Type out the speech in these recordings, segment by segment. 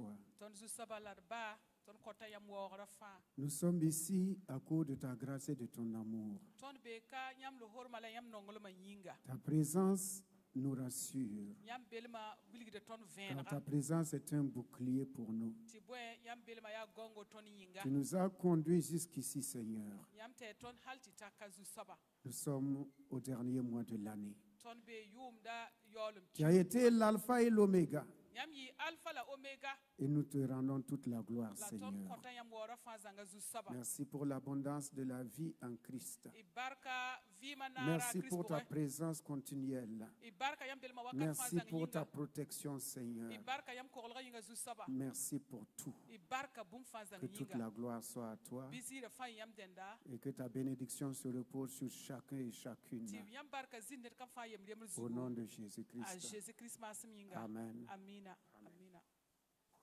toi. Nous sommes ici à cause de ta grâce et de ton amour. Ta présence nous rassure. Car ta présence est un bouclier pour nous. Tu nous as conduits jusqu'ici, Seigneur. Nous sommes au dernier mois de l'année. Tu as été l'alpha et l'oméga. Et nous te rendons toute la gloire, Seigneur. Merci pour l'abondance de la vie en Christ. Merci pour ta présence continuelle. Merci pour ta protection, Seigneur. Merci pour tout. Que toute la gloire soit à toi et que ta bénédiction se repose sur chacun et chacune. Au nom de Jésus-Christ. Amen.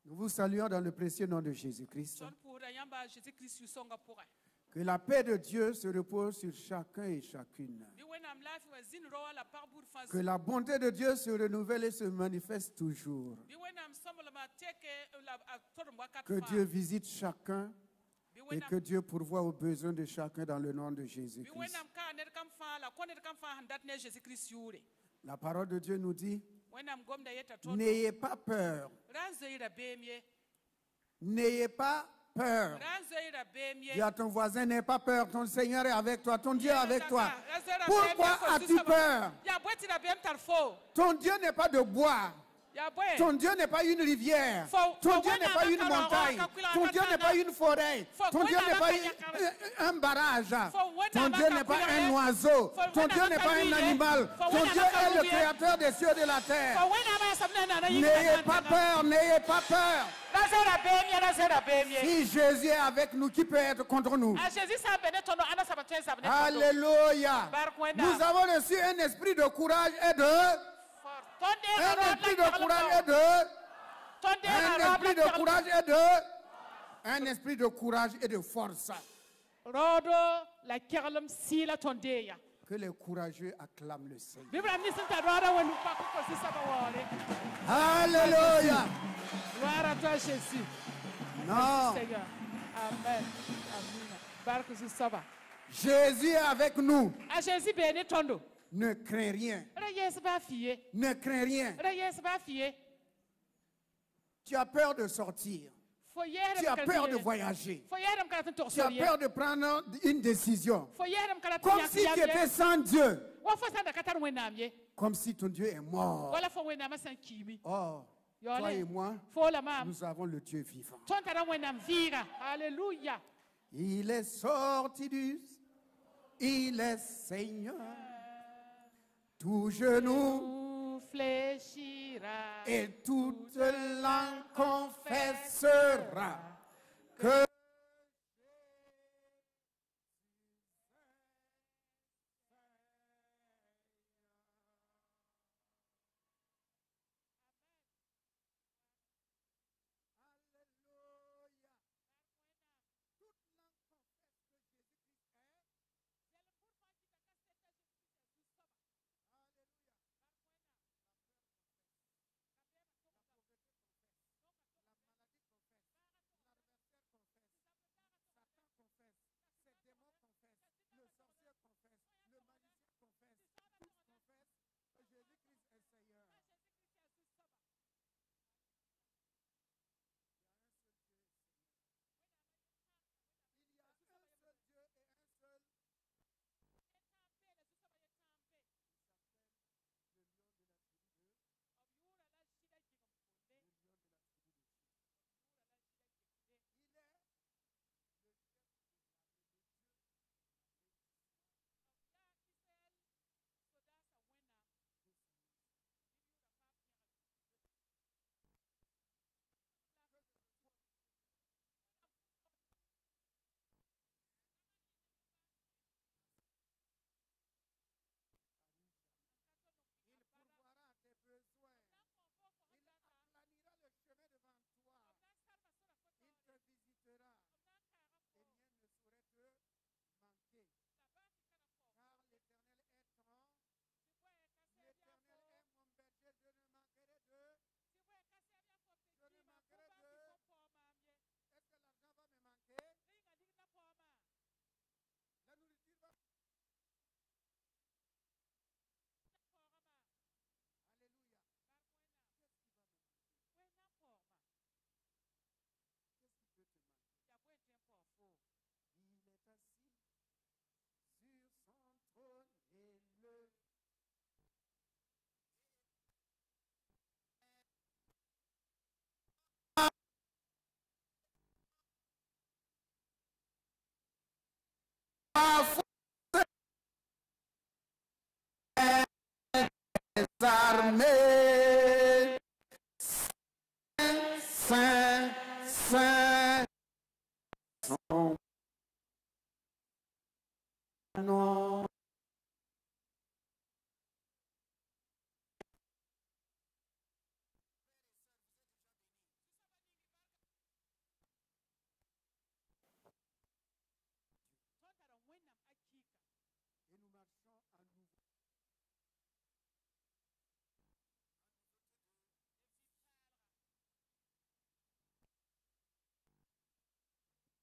Nous vous saluons dans le précieux nom de Jésus-Christ. Que la paix de Dieu se repose sur chacun et chacune. Que la bonté de Dieu se renouvelle et se manifeste toujours. Que Dieu visite chacun et que Dieu pourvoie aux besoins de chacun dans le nom de Jésus-Christ. La parole de Dieu nous dit: n'ayez pas peur. N'ayez pas peur. Dis à ton voisin: n'aie pas peur, ton Seigneur est avec toi, ton Dieu est avec toi. Pourquoi as-tu peur? Ton Dieu n'est pas de bois. Ton Dieu n'est pas une rivière. Ton Dieu n'est pas une montagne. Ton Dieu n'est pas une forêt. Ton Dieu n'est pas un barrage. Ton Dieu n'est pas un oiseau. Ton Dieu n'est pas un animal. Ton Dieu est le créateur des cieux et de la terre. N'ayez pas peur, n'ayez pas peur. Si Jésus est avec nous, qui peut être contre nous? Alléluia. Nous avons reçu un esprit de courage et de... Un esprit de courage et de... Un esprit de courage et de... Un esprit de courage et de force. Que les courageux acclament le Seigneur. Alléluia. Gloire à toi, Jésus. Non. Seigneur. Amen. Amen. Jésus est avec nous. Ne crains rien. Ne crains rien. Tu as peur de sortir. Tu as peur de voyager. Tu as peur de prendre une décision. Comme si tu étais sans Dieu. Comme si ton Dieu est mort. Oh, toi et moi, nous avons le Dieu vivant. Alléluia. Il est sorti il est Seigneur. Tout genou fléchira et toute langue confessera que armées, Saint, Saint, son nom.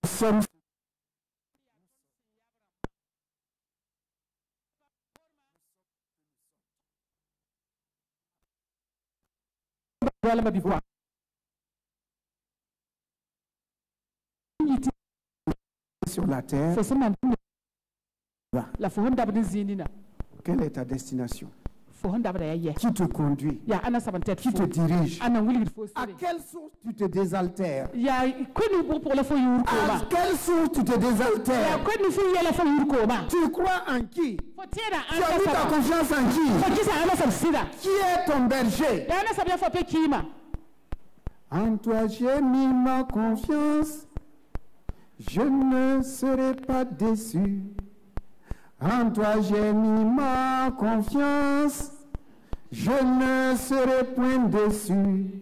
Sommes sur la terre. Quelle est ta destination? Qui te conduit? Qui te dirige? À quelle source tu te désaltères? À quelle source tu te désaltères? Tu crois en qui? Tu as mis ta confiance en qui? Qui est ton berger? En toi j'ai mis ma confiance, je ne serai pas déçu. En toi j'ai mis ma confiance, je ne serai point déçu.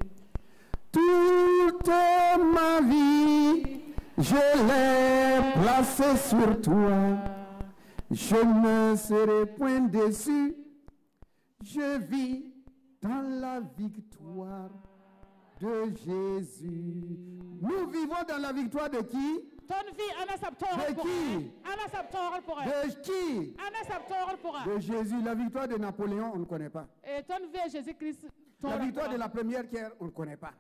Toute ma vie, je l'ai placée sur toi. Je ne serai point déçu. Je vis dans la victoire de Jésus. Nous vivons dans la victoire de qui? De qui? De qui? De Jésus. La victoire de Napoléon, on ne connaît pas. La victoire de la première guerre, on ne connaît pas.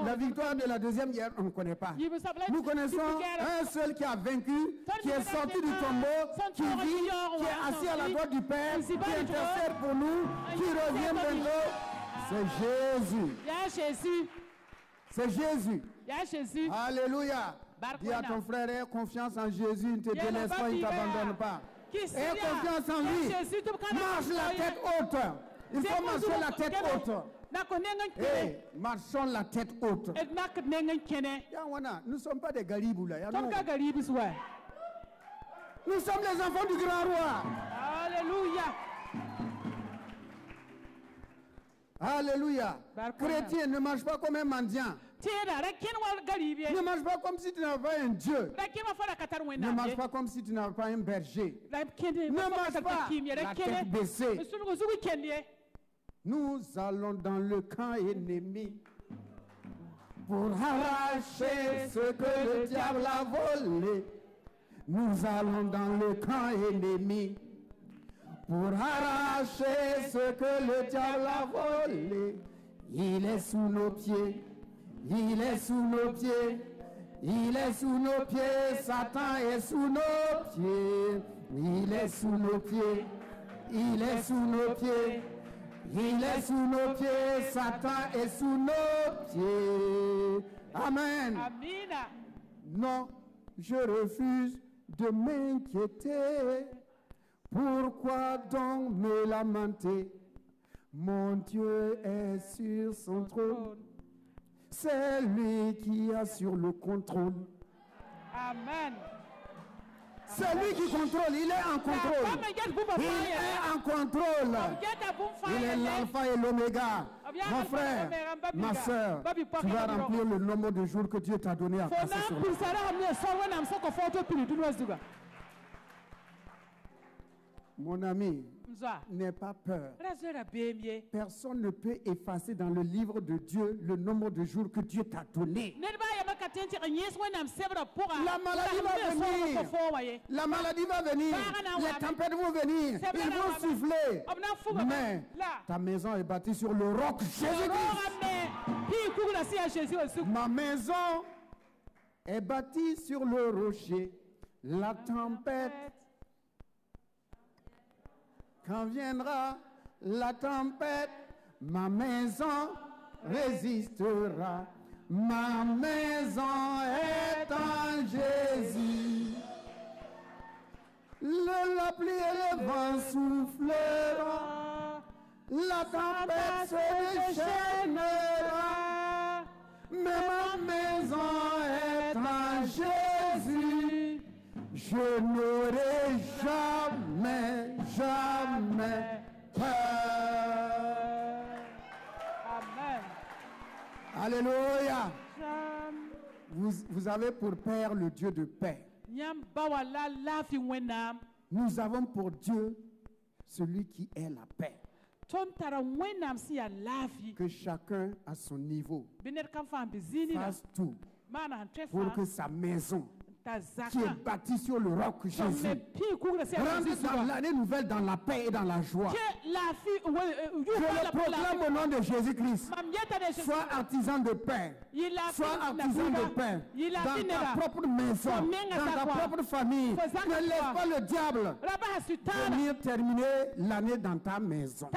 La victoire de la deuxième guerre, on ne connaît pas. Nous connaissons un seul qui a vaincu, qui est sorti du tombeau, qui vit, qui est assis à la droite du Père, qui intercède pour nous, qui revient bientôt. C'est Jésus. C'est Jésus. Alléluia. Dis à ton frère, aie confiance en Jésus, il ne te délaisse pas, il ne t'abandonne pas. Aie confiance en lui. Marche la tête haute. Il faut marcher la tête haute. Hey, marchons la tête haute. Nous ne sommes pas des garibous là. Nous sommes les enfants du grand roi. Alléluia. Alléluia. Chrétien, ne marche pas comme un mendiant. Ne marche pas comme si tu n'avais pas un Dieu. Ne marche pas comme si tu n'avais pas un berger. Ne marche pas la tête baissée. Nous allons dans le camp ennemi pour arracher ce que le diable a volé. Nous allons dans le camp ennemi pour arracher ce que le diable a volé. Il est sous nos pieds. Il est sous nos pieds, il est sous nos pieds, Satan est sous nos pieds, il est sous nos pieds, il est sous nos pieds, il est sous nos pieds, Satan est sous nos pieds. Amen. Non, je refuse de m'inquiéter. Pourquoi donc me lamenter? Mon Dieu est sur son trône. C'est lui qui assure le contrôle. Amen. C'est lui qui contrôle, il est en contrôle. Il est en contrôle. Il est l'alpha et l'oméga. Mon frère, ma soeur, tu vas remplir le nombre de jours que Dieu t'a donné à passer sur la terre. Mon ami, n'aie pas peur. Personne ne peut effacer dans le livre de Dieu le nombre de jours que Dieu t'a donné. La maladie va venir. La maladie va venir. Les tempêtes vont venir. Ils vont souffler. Mais ta maison est bâtie sur le roc Jésus-Christ. Ma maison est bâtie sur le rocher. La tempête, quand viendra la tempête, ma maison résistera. Ma maison est en Jésus. La pluie et le vent souffleront, la tempête se déchaînera, mais ma maison est en Jésus. Je n'aurai jamais, jamais peur. Amen. Alléluia. Vous avez pour Père le Dieu de paix. Nous avons pour Dieu celui qui est la paix. Que chacun à son niveau fasse tout pour que sa maison, qui est bâtie sur le roc Jésus, rentre dans l'année nouvelle dans la paix et dans la joie. Je le proclame au nom de Jésus-Christ. Sois artisan de paix. Sois artisan de paix. Dans ta propre maison, dans ta propre famille. Ne laisse pas le diable venir terminer l'année dans ta maison.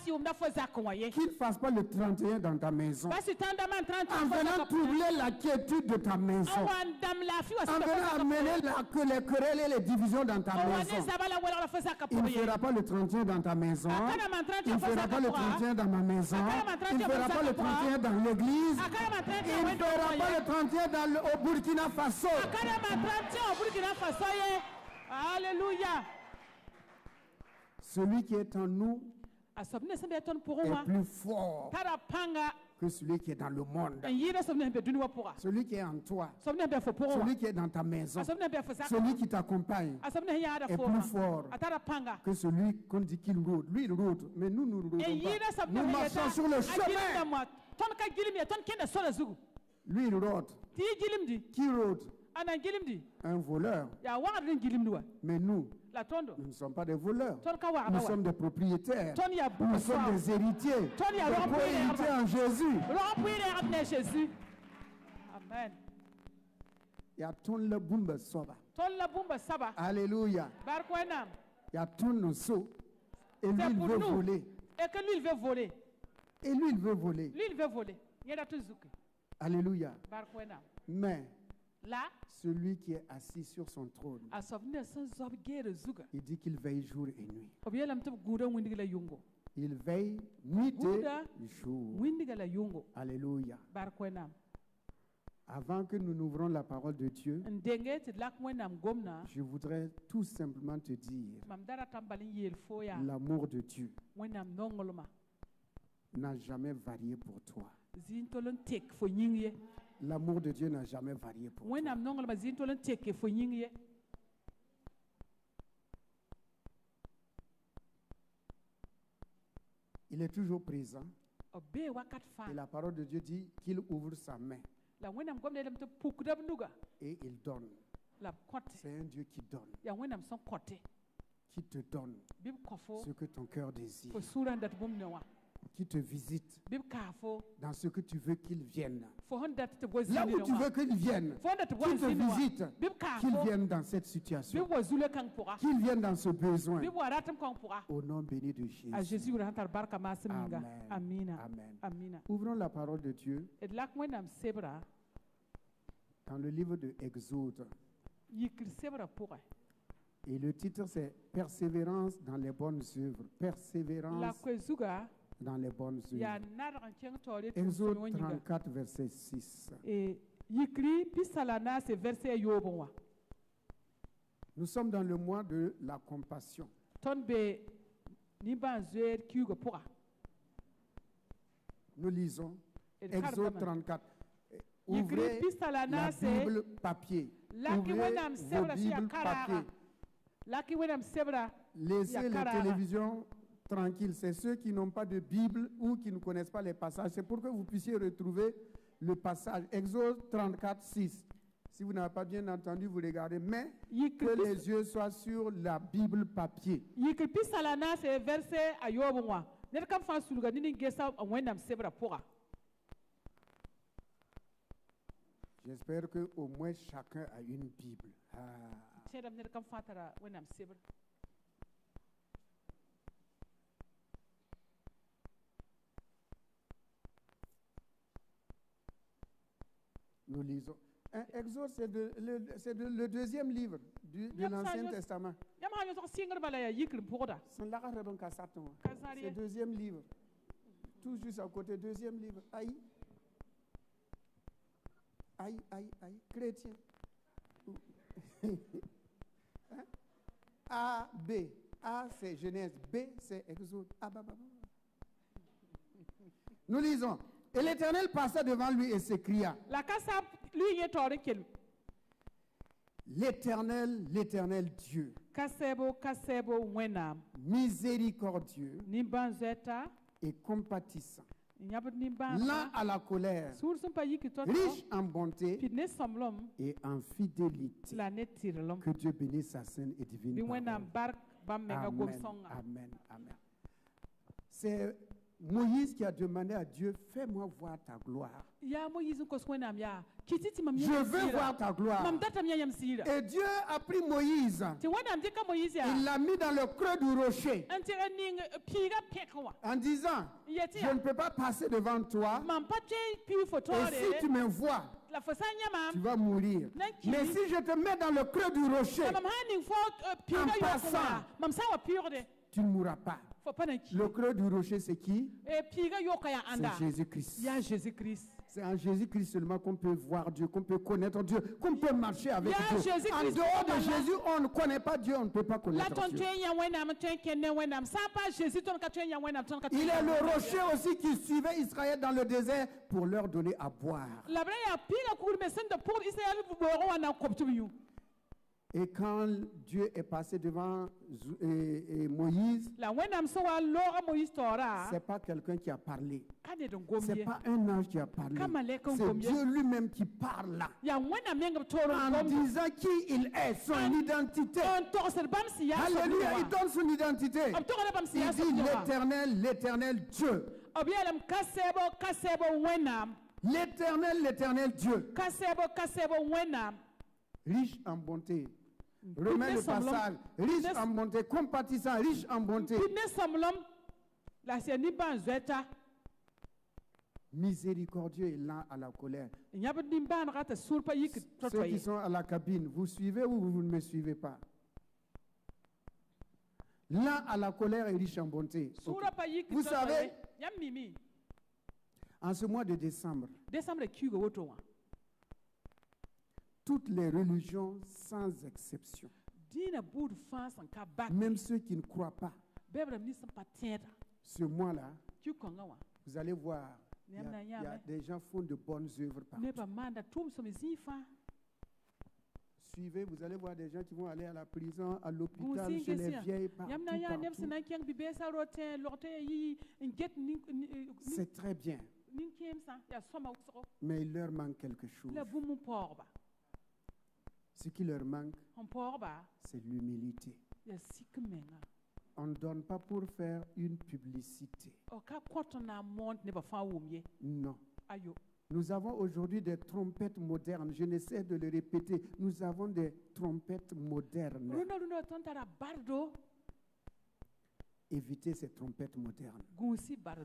Qu'il ne fasse pas le 31 dans ta maison. En venant troubler la quiétude de ta maison. En venant amener les querelles et les divisions dans ta maison. Il ne fera pas le 31 dans ta maison. Il ne fera pas le 31 dans ma maison. Il ne fera pas le 31 dans l'église. Il ne fera pas le 31 au Burkina Faso. Alléluia. Celui qui est en nous est plus fort que celui qui est dans le monde. Celui qui est en toi, celui qui est dans ta maison, celui qui t'accompagne est plus fort que celui qu'on dit qu'il rôde. Lui, il rôde, mais nous, nous ne rôdons pas. Nous marchons sur le chemin. Lui, il rôde. Qui rôde? Un voleur. Mais nous ne sommes pas des voleurs. Nous sommes des propriétaires. Nous sommes des héritiers. Des co-héritiers en Jésus. Amen. Il y a tout le boumba soba. Alléluia. Il y a tout nos sauts. Et lui, il veut voler. Et que lui, il veut voler. Et lui, il veut voler. Lui, il veut voler. Alléluia. Mais là, celui qui est assis sur son trône, il dit qu'il veille jour et nuit. Il veille nuit et jour. Alléluia. Avant que nous n'ouvrons la parole de Dieu, je voudrais tout simplement te dire, l'amour de Dieu n'a jamais varié pour toi. L'amour de Dieu n'a jamais varié pour toi. Il est toujours présent. Et la parole de Dieu dit qu'il ouvre sa main. Et il donne. C'est un Dieu qui donne. Qui te donne ce que ton cœur désire. Qui te visite dans ce que tu veux qu'il vienne. Là où tu veux qu'il vienne, qu'il te visite, qu'il vienne dans cette situation, qu'il vienne dans ce besoin. Au nom béni de Jésus. Amen. Amen. Ouvrons la parole de Dieu dans le livre de Exode. Et le titre c'est Persévérance dans les bonnes œuvres. Persévérance dans les bonnes œuvres. Exode 34, verset 6. Nous sommes dans le mois de la compassion. Nous lisons Exode 34. Ouvrez la Bible papier. Ouvrez vos Bibles papier. Laissez les télévisions tranquilles. C'est ceux qui n'ont pas de Bible ou qui ne connaissent pas les passages. C'est pour que vous puissiez retrouver le passage. Exode 34, 6. Si vous n'avez pas bien entendu, vous regardez. Mais que les yeux soient sur la Bible papier. J'espère qu'au moins chacun a une Bible. Nous lisons. Exode, c'est le deuxième livre de l'Ancien Testament. C'est le deuxième livre. Tout juste à côté, deuxième livre. Aïe. Aïe, aïe, aïe. Chrétien. Hein? A, B. A, c'est Genèse. B, c'est Exode. Ah, bah, bah, bah. Nous lisons. Et l'Éternel passa devant lui et s'écria. L'Éternel, l'Éternel Dieu, miséricordieux et compatissant, lent à la colère, riche en bonté et en fidélité. Que Dieu bénisse sa sainte et divine parole. Amen, amen, amen. C'est Moïse qui a demandé à Dieu, fais-moi voir ta gloire. Je veux voir ta gloire. Et Dieu a pris Moïse. Il l'a mis dans le creux du rocher. En disant, je ne peux pas passer devant toi. Et si tu me vois, tu vas mourir. Mais si je te mets dans le creux du rocher, en passant, tu ne mourras pas. Le creux du rocher, c'est qui? C'est Jésus-Christ. C'est en Jésus-Christ seulement qu'on peut voir Dieu, qu'on peut connaître Dieu, qu'on peut marcher avec Dieu. En dehors de Jésus, on ne connaît pas Dieu, on ne peut pas connaître Dieu. Il est le rocher aussi qui suivait Israël dans le désert pour leur donner à boire. Et quand Dieu est passé devant Moïse, ce n'est pas quelqu'un qui a parlé. Ce n'est pas un ange qui a parlé. C'est Dieu lui-même qui parle là. En disant qui il est, son identité. Alléluia, il donne son identité. Il dit l'Éternel, l'Éternel Dieu. L'Éternel, l'Éternel Dieu. Riche en bonté. Remets le passage. Riche en bonté, compatissant, riche en bonté. Miséricordieux et lent à la colère. Ceux qui sont à la cabine, vous suivez ou vous ne me suivez pas? Lent à la colère et riche en bonté. Okay. Vous savez, en ce mois de décembre, toutes les religions sans exception, même ceux qui ne croient pas, ce mois-là, vous allez voir, il y a des gens qui font de bonnes œuvres partout. Suivez, vous allez voir des gens qui vont aller à la prison, à l'hôpital, chez les vieilles, partout. C'est très bien. Mais il leur manque quelque chose. Ce qui leur manque, c'est l'humilité. On ne donne pas pour faire une publicité. Non. Nous avons aujourd'hui des trompettes modernes. Je n'essaie de le répéter. Nous avons des trompettes modernes. Évitez ces trompettes modernes.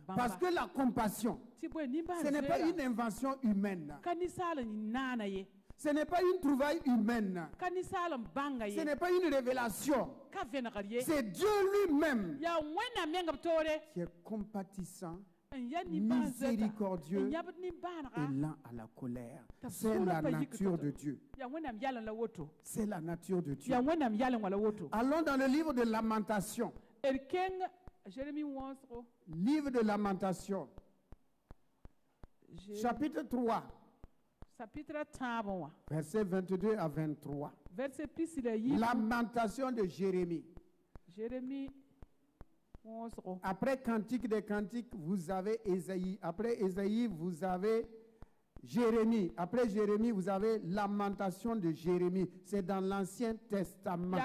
Parce que la compassion, ce n'est pas une invention humaine. Ce n'est pas une trouvaille humaine. Ce n'est pas une révélation. C'est Dieu lui-même qui est compatissant, miséricordieux et lent à la colère. C'est la nature de Dieu. C'est la nature de Dieu. Allons dans le livre de Lamentation. Livre de Lamentation. Chapitre 3. Versets 22 à 23. Lamentation de Jérémie. Après Cantique des Cantiques, vous avez Ésaïe. Après Ésaïe, vous avez Jérémie. Après Jérémie, vous avez Lamentation de Jérémie. C'est dans l'Ancien Testament.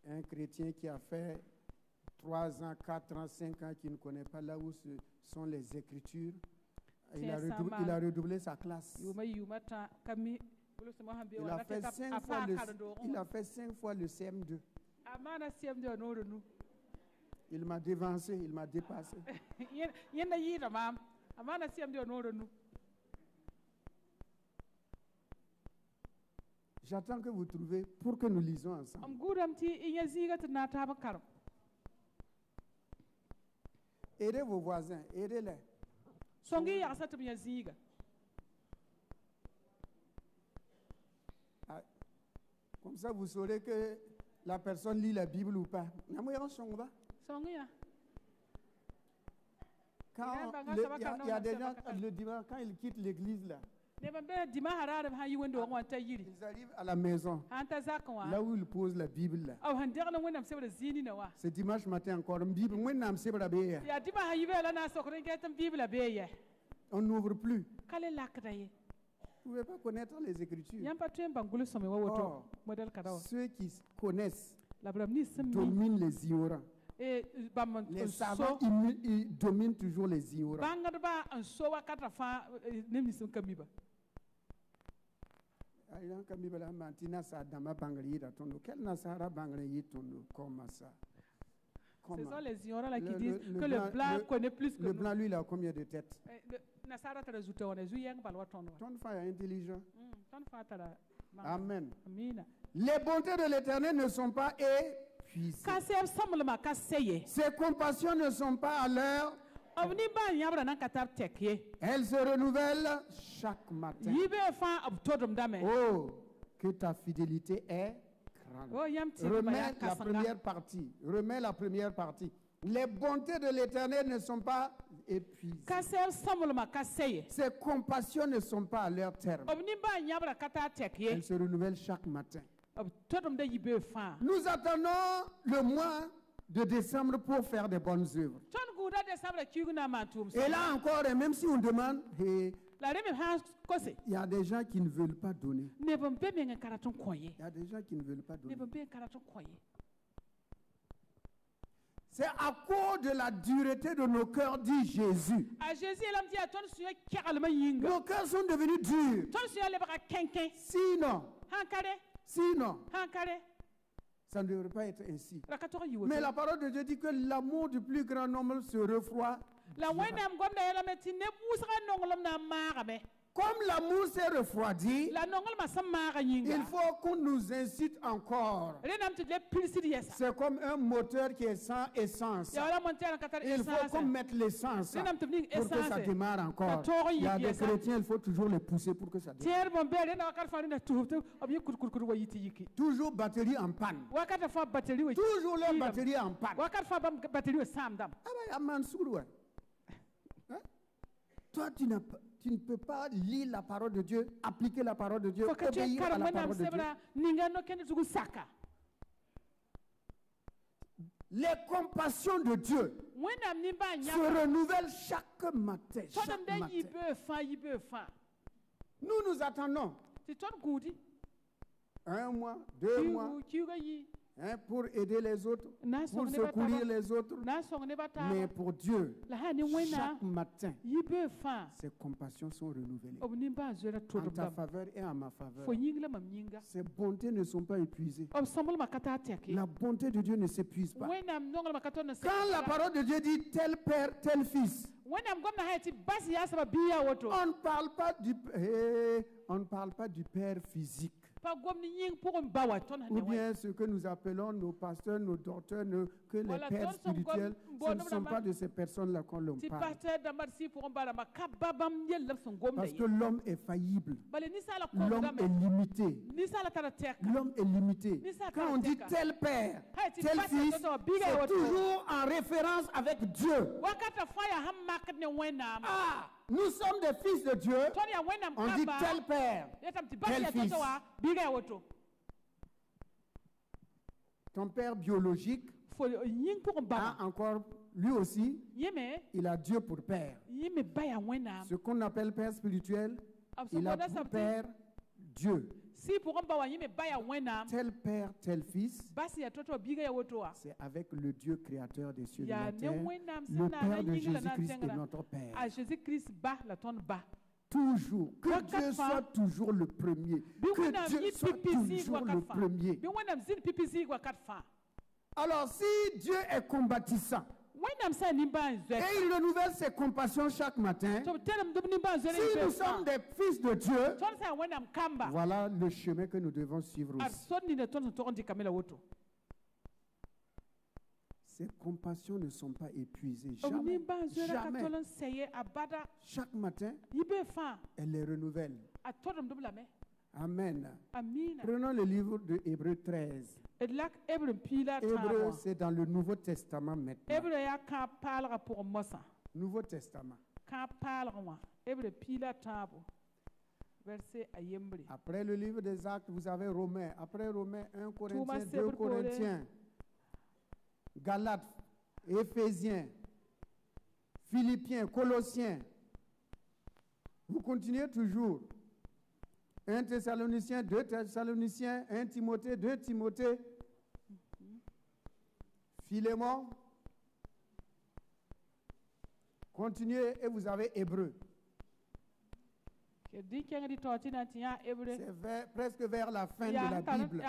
Un chrétien qui a fait 3 ans, 4 ans, 5 ans, qui ne connaît pas là où sont les Écritures, il a redoublé sa classe. Il a fait 5 fois le CM2. Il m'a dévancé, il m'a dépassé. J'attends que vous trouviez pour que nous lisons ensemble. Aidez vos voisins, aidez-les. Comme ça, vous saurez que la personne lit la Bible ou pas. Quand il y a des gens, le dimanche, quand ils quittent l'église, là, ils arrivent à la maison, là où ils posent la Bible. Là. C'est dimanche matin encore. On n'ouvre plus. Vous ne pouvez pas connaître les Écritures. Or, ceux qui connaissent dominent les ignorants. Les savants ils dominent toujours les ignorants. Ce sont les ignorants là qui disent que le blanc connaît plus que le blanc, lui, il a combien de têtes? Ton frère est intelligent. Amen. Les bontés de l'Éternel ne sont pas épuisées. Ses compassions ne sont pas à l'heure. Elles se renouvellent chaque matin. Oh, que ta fidélité est grande. Remets la première partie. Remets la première partie. Les bontés de l'Éternel ne sont pas épuisées. Ses compassions ne sont pas à leur terme. Elles se renouvellent chaque matin. Nous attendons le mois de décembre pour faire des bonnes œuvres. Et là encore, et même si on demande, il y a des gens qui ne veulent pas donner. Il y a des gens qui ne veulent pas donner. C'est à cause de la dureté de nos cœurs, dit Jésus. Nos cœurs sont devenus durs. Sinon, ça ne devrait pas être ainsi. Mais la parole de Dieu dit que l'amour du plus grand nombre se refroidit. Comme l'amour s'est refroidi, il faut qu'on nous incite encore. C'est comme un moteur qui est sans essence. Il faut qu'on mette l'essence pour que ça démarre encore. Il y a des chrétiens, il faut toujours les pousser pour que ça démarre. Toujours batterie en panne. Toujours leur batterie en panne. Toi, tu ne peux pas lire la parole de Dieu, appliquer la parole de Dieu, obéir à la parole de Dieu. Les compassions de Dieu se renouvellent chaque matin. Nous attendons 1 mois, 2 mois. Pour aider les autres, pour secourir les autres. Mais pour Dieu, chaque matin, ses compassions sont renouvelées. En ta faveur et en ma faveur. Ses bontés ne sont pas épuisées. La bonté de Dieu ne s'épuise pas. Quand la parole de Dieu dit tel père, tel fils, on ne parle pas du père physique. Ou bien ce que nous appelons nos pasteurs, nos docteurs, que les pères spirituels, ce ne sont pas de ces personnes-là qu'on l'on parle. Parce que l'homme est faillible. L'homme est limité. L'homme est limité. Quand on dit tel père, tel fils, c'est toujours en référence avec Dieu. Ah! Nous sommes des fils de Dieu. On dit tel père, tel fils. Ton père biologique a encore, lui aussi, il a Dieu pour père. Ce qu'on appelle père spirituel, il a pour père Dieu. Tel père, tel fils, c'est avec le Dieu créateur des cieux et de la terre, le Père de Jésus-Christ est notre Père. Toujours, que Dieu soit toujours le premier. Que Dieu soit toujours le premier. Alors si Dieu est combattissant, Et il renouvelle ses compassions chaque matin. Si nous sommes des fils de Dieu, voilà le chemin que nous devons suivre aussi. Ces compassions ne sont pas épuisées. Jamais. Jamais. Chaque matin, elle les renouvelle. Amen. Prenons le livre de Hébreux 13. Hébreux, c'est dans le Nouveau Testament maintenant. Nouveau Testament. Après le livre des Actes, vous avez Romains. Après Romains, 1 Corinthiens, 2 Corinthiens, Galates, Éphésiens, Philippiens, Colossiens. Vous continuez toujours. 1 Thessaloniciens, 2 Thessaloniciens, 1 Timothée, 2 Timothée, Philémon. Continuez et vous avez Hébreux. C'est presque vers la fin de la Bible.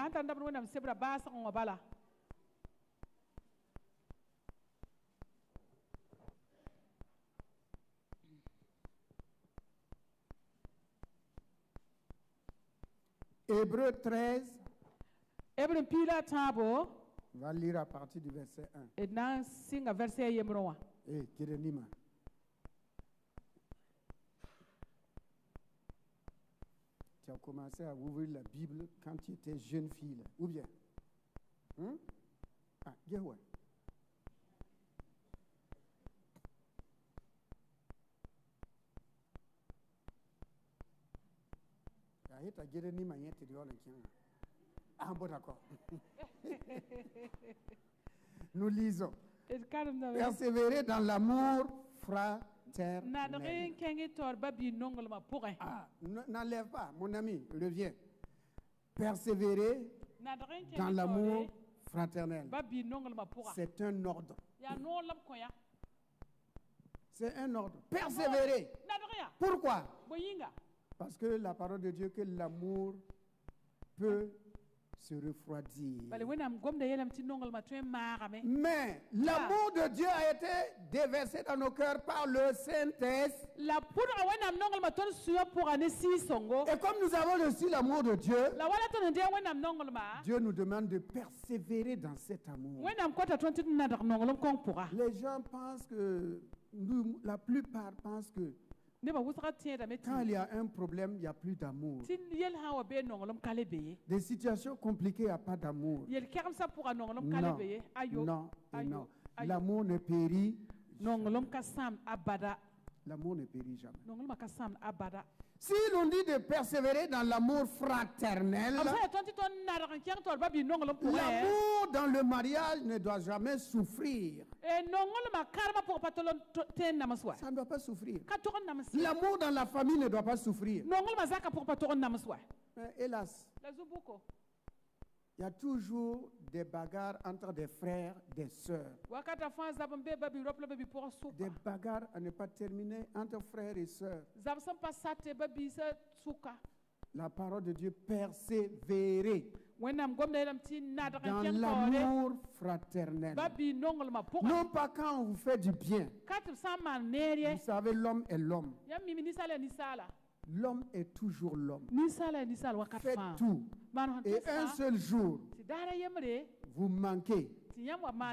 Hébreux 13. On va lire à partir du verset 1. Jérémie. Tu as commencé à ouvrir la Bible quand tu étais jeune fille, là. Ou bien? Ah, bien ouais. Ah bon, d'accord. Nous lisons. Persévérer dans l'amour fraternel. Ah, n'enlève pas, mon ami, reviens. Persévérer dans l'amour fraternel. C'est un ordre. C'est un ordre. Persévérer. Pourquoi? Parce que la parole de Dieu, que l'amour peut se refroidir. Mais l'amour de Dieu a été déversé dans nos cœurs par le Saint-Esprit. Et comme nous avons reçu l'amour de Dieu, Dieu nous demande de persévérer dans cet amour. Les gens pensent que, la plupart pensent que quand il y a un problème, il n'y a plus d'amour. Des situations compliquées, il n'y a pas d'amour. Non, non. L'amour ne périt jamais. L'amour ne périt jamais. Si l'on dit de persévérer dans l'amour fraternel, l'amour dans le mariage ne doit jamais souffrir. Ça ne doit pas souffrir. L'amour dans la famille ne doit pas souffrir. Mais hélas, il y a toujours des bagarres entre des frères, des sœurs. Des bagarres à ne pas terminer entre frères et sœurs. La parole de Dieu, persévérer dans l'amour fraternel. Non pas quand on vous fait du bien. Vous savez, l'homme est l'homme. L'homme est toujours l'homme. Faites tout. Et un seul jour, vous manquez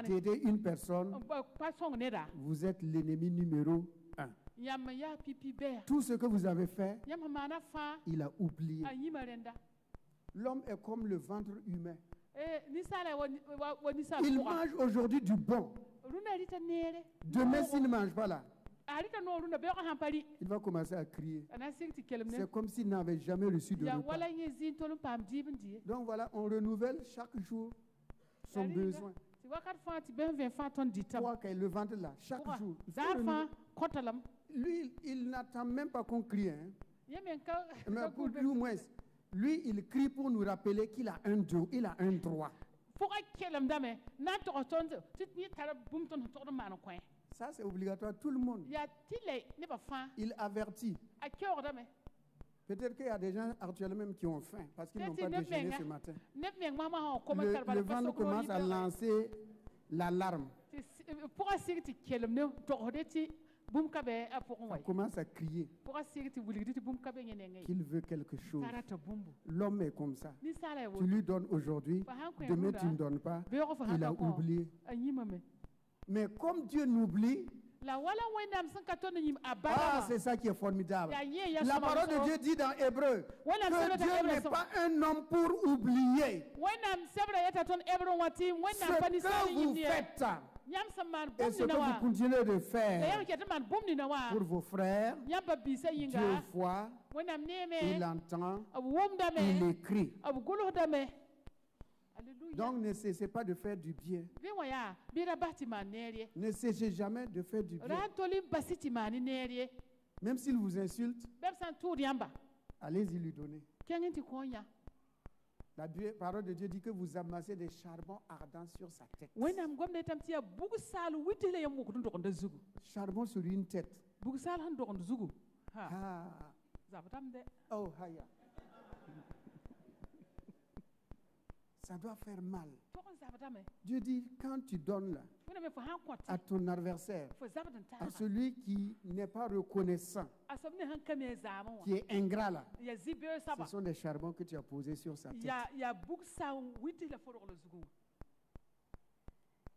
d'aider une personne, vous êtes l'ennemi numéro 1. Tout ce que vous avez fait, il a oublié. L'homme est comme le ventre humain. Il mange aujourd'hui du bon. Demain, s'il ne mange pas là, il va commencer à crier. C'est comme s'il n'avait jamais reçu de repas. Donc voilà, on renouvelle chaque jour son besoin. Toi, quand le ventre là, chaque jour. Lui, il n'attend même pas qu'on crie. Hein. Mais pour lui, au moins, lui, il crie pour nous rappeler qu'il a un droit. Il a un droit. Ça, c'est obligatoire. Tout le monde. Il avertit. Peut-être qu'il y a des gens actuellement même qui ont faim parce qu'ils n'ont pas déjeuné ce matin. Le ventre commence à lancer l'alarme. Ça commence à crier qu'il veut quelque chose. L'homme est comme ça. Tu lui donnes aujourd'hui, demain tu ne donnes pas, il a oublié. Mais comme Dieu n'oublie, c'est ça qui est formidable. La parole de Dieu dit dans Hébreu que Dieu n'est pas un homme pour oublier ce que vous faites et ce que vous continuez de faire pour vos frères. Dieu voit, il entend, il écrit. Donc ne cessez pas de faire du bien. Ne cessez jamais de faire du bien. Même s'il vous insulte, allez-y lui donner. La parole de Dieu dit que vous amassez des charbons ardents sur sa tête. Charbon sur une tête. Ah. Oh, haya. Ça doit faire mal. Dieu dit, quand tu donnes là, à ton adversaire, à celui qui n'est pas reconnaissant, qui est ingrat là, ce sont des charbons que tu as posés sur sa tête.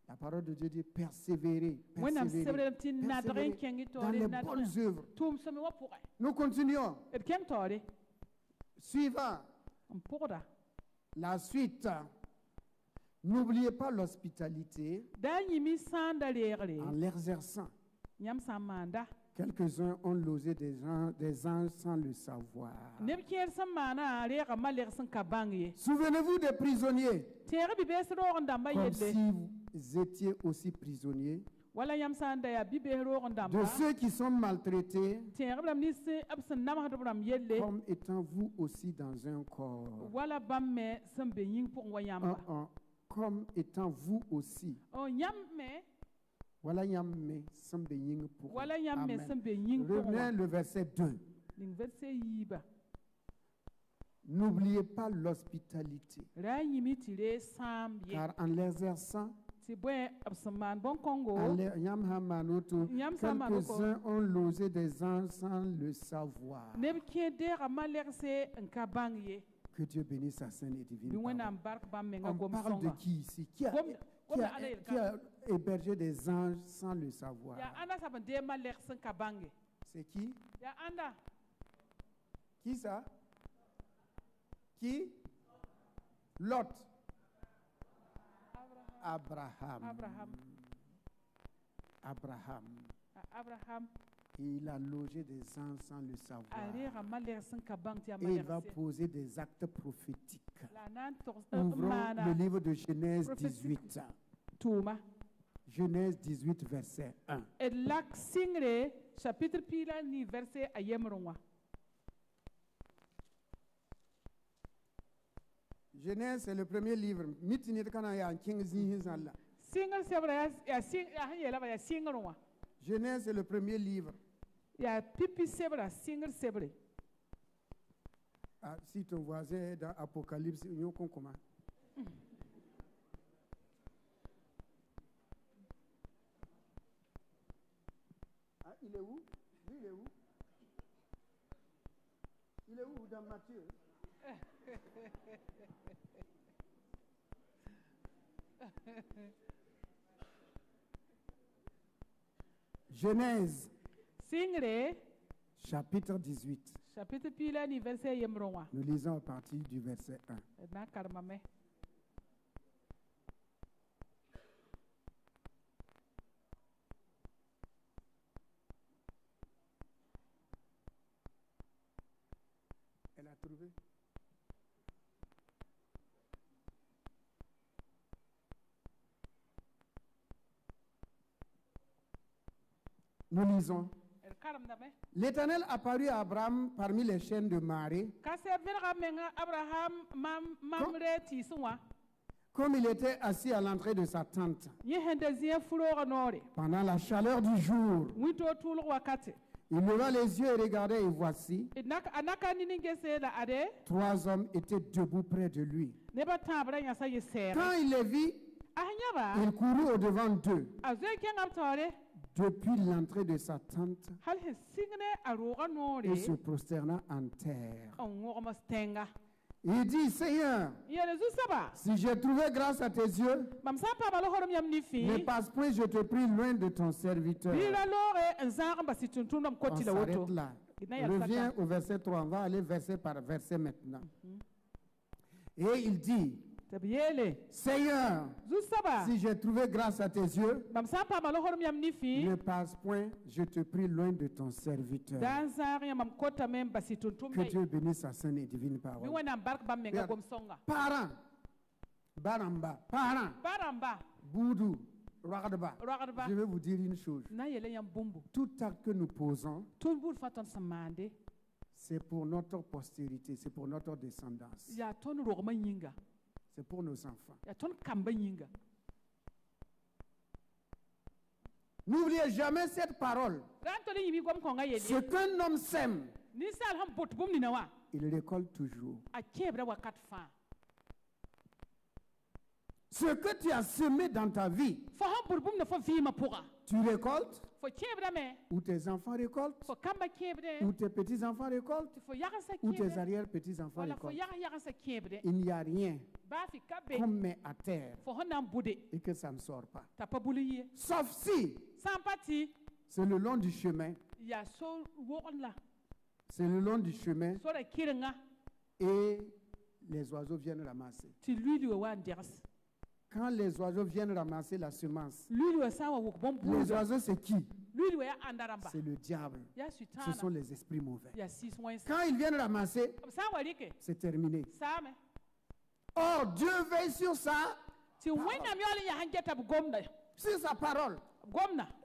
La parole de Dieu dit persévérer, persévérer, persévérer dans les bonnes œuvres. Nous continuons. Suivant. La suite. N'oubliez pas l'hospitalité en l'exerçant. Quelques-uns ont logé des anges sans le savoir. Souvenez-vous des prisonniers, comme si vous étiez aussi prisonniers, de ceux qui sont maltraités, comme étant vous aussi dans un corps. Comme étant vous aussi. Voilà yamme sambeying pour. Revenez le verset 2. N'oubliez pas l'hospitalité. Car en l'exerçant, quelques-uns ont logé des anges sans le savoir. Que Dieu bénisse sa sainte et divine parole. On parle de qui ici? Qui a hébergé des anges sans le savoir? C'est qui? Qui ça? Qui? Lot. Abraham. Il a logé des anges sans le savoir. Et il va poser des actes prophétiques. Ouvrons le livre de Genèse 18. Genèse 18, verset 1. Genèse, c'est le premier livre. Genèse, c'est le premier livre. Ah, si ton voisin est dans Apocalypse, il comment? Ah, il est où? Lui, il est où? Il est où dans Matthieu? Genèse, chapitre 18. Nous lisons à partir du verset 1. Elle a trouvé? Nous lisons. L'Éternel apparut à Abraham parmi les chaînes de marée. Comme il était assis à l'entrée de sa tente. Pendant la chaleur du jour. Il leva les yeux et regardait, et voici, 3 hommes étaient debout près de lui. Quand il les vit, Il courut au-devant d'eux depuis l'entrée de sa tente et se prosterna en terre. Il dit, Seigneur, si j'ai trouvé grâce à tes yeux, ne passe point, je te prie, loin de ton serviteur. On s'arrête là. Reviens au verset 3, on va aller verset par verset maintenant. Et il dit, Seigneur, si j'ai trouvé grâce à tes yeux, ne passe point, je te prie, loin de ton serviteur. Que Dieu bénisse sa sainte et divine parole. Parents, Baramba, parents, Boudou, Ragdaba, je vais vous dire une chose. Tout acte que nous posons, c'est pour notre postérité, c'est pour notre descendance. C'est pour nos enfants. N'oubliez jamais cette parole. Ce qu'un homme sème, il récolte toujours. Ce que tu as semé dans ta vie, tu récoltes, ou tes enfants récoltent, ou tes petits-enfants récoltent, ou tes arrière-petits-enfants récoltent. Il n'y a rien qu'on met à terre et que ça ne sort pas. Sauf si c'est le long du chemin. C'est le long du chemin et les oiseaux viennent ramasser. Quand les oiseaux viennent ramasser la semence, les oiseaux c'est qui? C'est le diable. Ce sont les esprits mauvais. Quand ils viennent ramasser, c'est terminé. Oh, Dieu veille sur ça. Sur sa parole.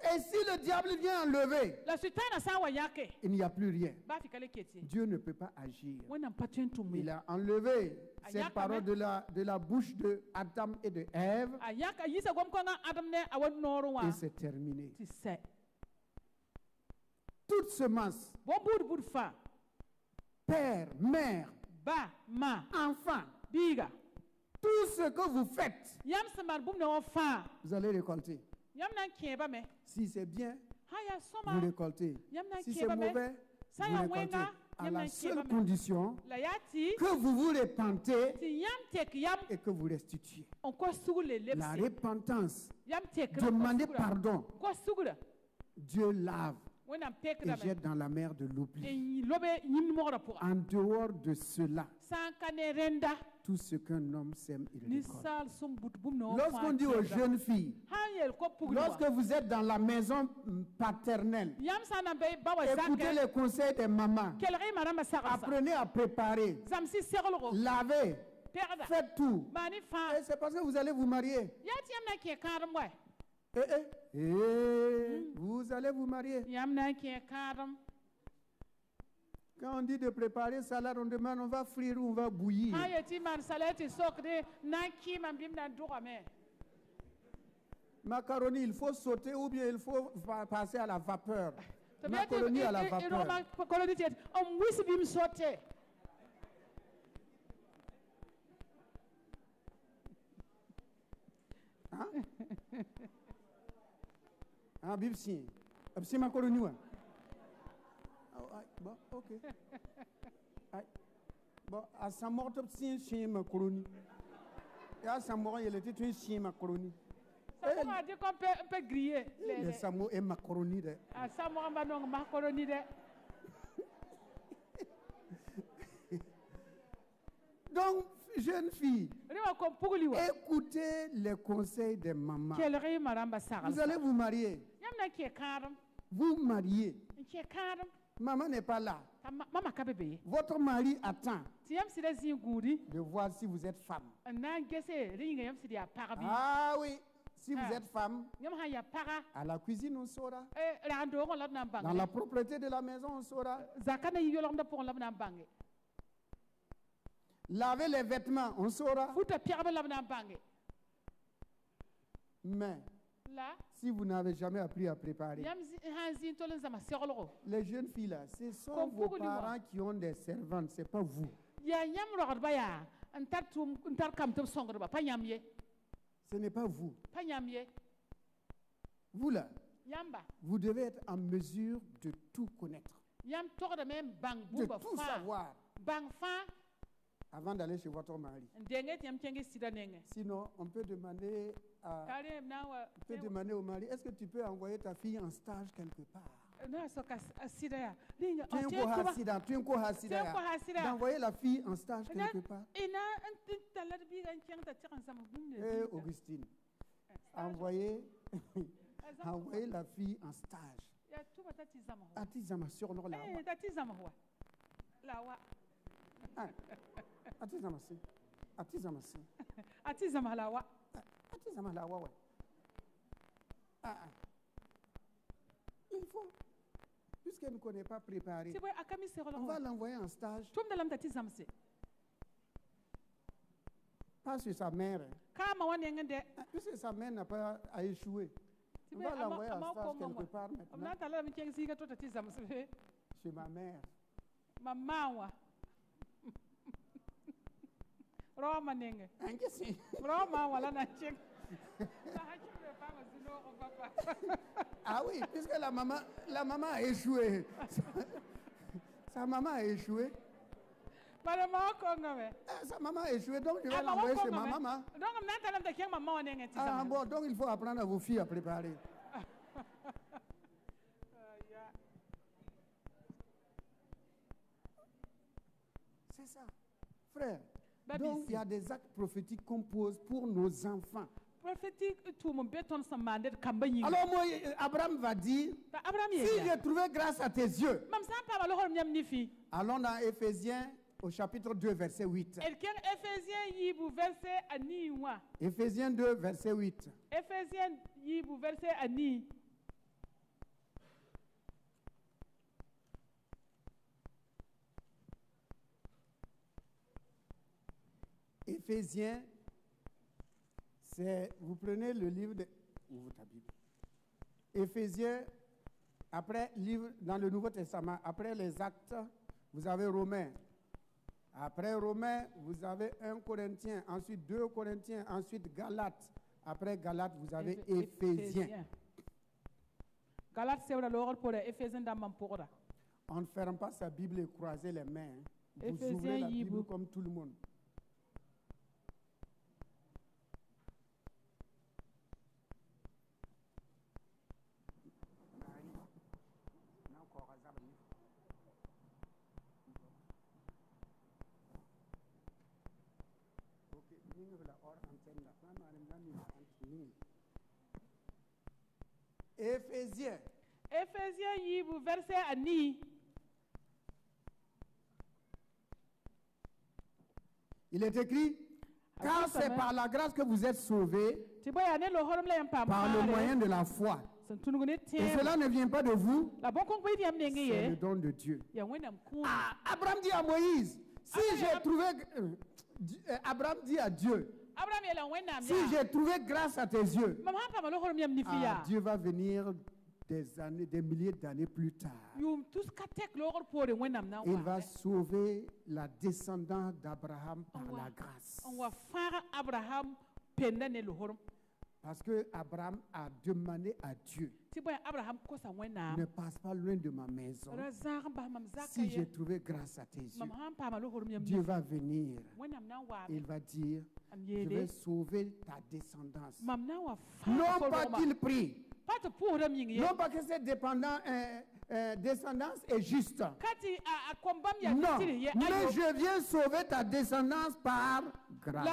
Et si le diable vient enlever, il n'y a plus rien. Dieu ne peut pas agir. Il a enlevé cette parole de la bouche de Adam et de Ève. Et c'est terminé. Toute semence, père, mère, enfant, tout ce que vous faites, vous allez récolter. Si c'est bien, vous récoltez. Si c'est mauvais, vous récoltez. À la seule condition que vous vous repentez et que vous restituiez. La repentance, demander pardon. Dieu lave et jette dans la mer de l'oubli. En dehors de cela, tout ce qu'un homme sème, il récolte. Lorsqu'on dit aux jeunes filles, lorsque vous êtes dans la maison paternelle, écoutez les conseils des mamans. Apprenez à préparer, laver, faites tout. Et c'est parce que vous allez vous marier. Vous allez vous marier. Quand on dit de préparer salade, on demande on va frire ou on va bouillir. Macaroni, il faut sauter ou bien il faut passer à la vapeur. Macaroni à la vapeur. Hein? Ah, bibsi. Bibsi macaroni wa. Bon, ok. Bon, à sa mort, c'est un chien macaroni. Et à sa mort, il était un chien macaroni. Ça m'a dit qu'on peut griller. Le samo et macaroni. Ah, ça m'a dit macaroni. Donc, jeune fille, écoutez les conseils des mamans. Vous allez vous marier. Vous mariez. Maman n'est pas là. Votre mari attend de voir si vous êtes femme. Ah oui, si vous êtes femme, à la cuisine on saura. Dans la propreté de la maison on saura. Laver les vêtements on saura. Mais si vous n'avez jamais appris à préparer, les jeunes filles là, ce sont vos parents qui ont des servantes, ce n'est pas vous. Ce n'est pas vous. Vous là, vous devez être en mesure de tout connaître, de tout savoir, avant d'aller chez votre mari. Sinon, on peut demander au mari, est-ce que tu peux envoyer ta fille en stage quelque part? D'envoyer la fille en stage quelque part. Et Augustine, envoyer la fille en stage. Atizama sur la il faut, puisqu'elle ne connaît pas préparer, on va l'envoyer en stage. Pas sur sa mère. Puisque sa mère n'a pas à échouer. On va l'envoyer en stage quelque part maintenant. Chez ma mère. Ah oui, puisque la maman a échoué. Sa maman a échoué. Sa maman a échoué, donc je vais l'envoyer chez ma maman. Ah bon, donc il faut apprendre à vos filles à préparer. C'est ça. Frère, donc il y a des actes prophétiques qu'on pose pour nos enfants. Alors moi, Abraham va dire, si j'ai trouvé grâce à tes yeux. Allons dans Éphésiens au chapitre 2, verset 8. Éphésiens 2, verset 8. Éphésiens, vous prenez le livre de... Ouvre ta Bible. Éphésiens, après, livre dans le Nouveau Testament, après les Actes, vous avez Romains. Après Romains, vous avez 1 Corinthiens, ensuite 2 Corinthiens, ensuite Galates. Après Galates, vous avez Éphésiens. On ne ferme pas sa Bible et croiser les mains. Vous ouvrez la Bible comme tout le monde. Éphésiens. Verset Ani. Il est écrit, car c'est par la grâce que vous êtes sauvés, par le moyen de la foi. Et cela ne vient pas de vous, c'est le don de Dieu. Abraham dit à Moïse, si j'ai trouvé... Abraham dit à Dieu, si j'ai trouvé grâce à tes yeux, Dieu va venir des milliers d'années plus tard. Il va sauver la descendance d'Abraham par la grâce. Parce que Abraham a demandé à Dieu, ne passe pas loin de ma maison. Si j'ai trouvé grâce à tes yeux, Dieu va venir. Il va dire, je vais sauver ta descendance. Non pas qu'il prie. Non pas que cette descendance est juste. Non, mais je viens sauver ta descendance par grâce.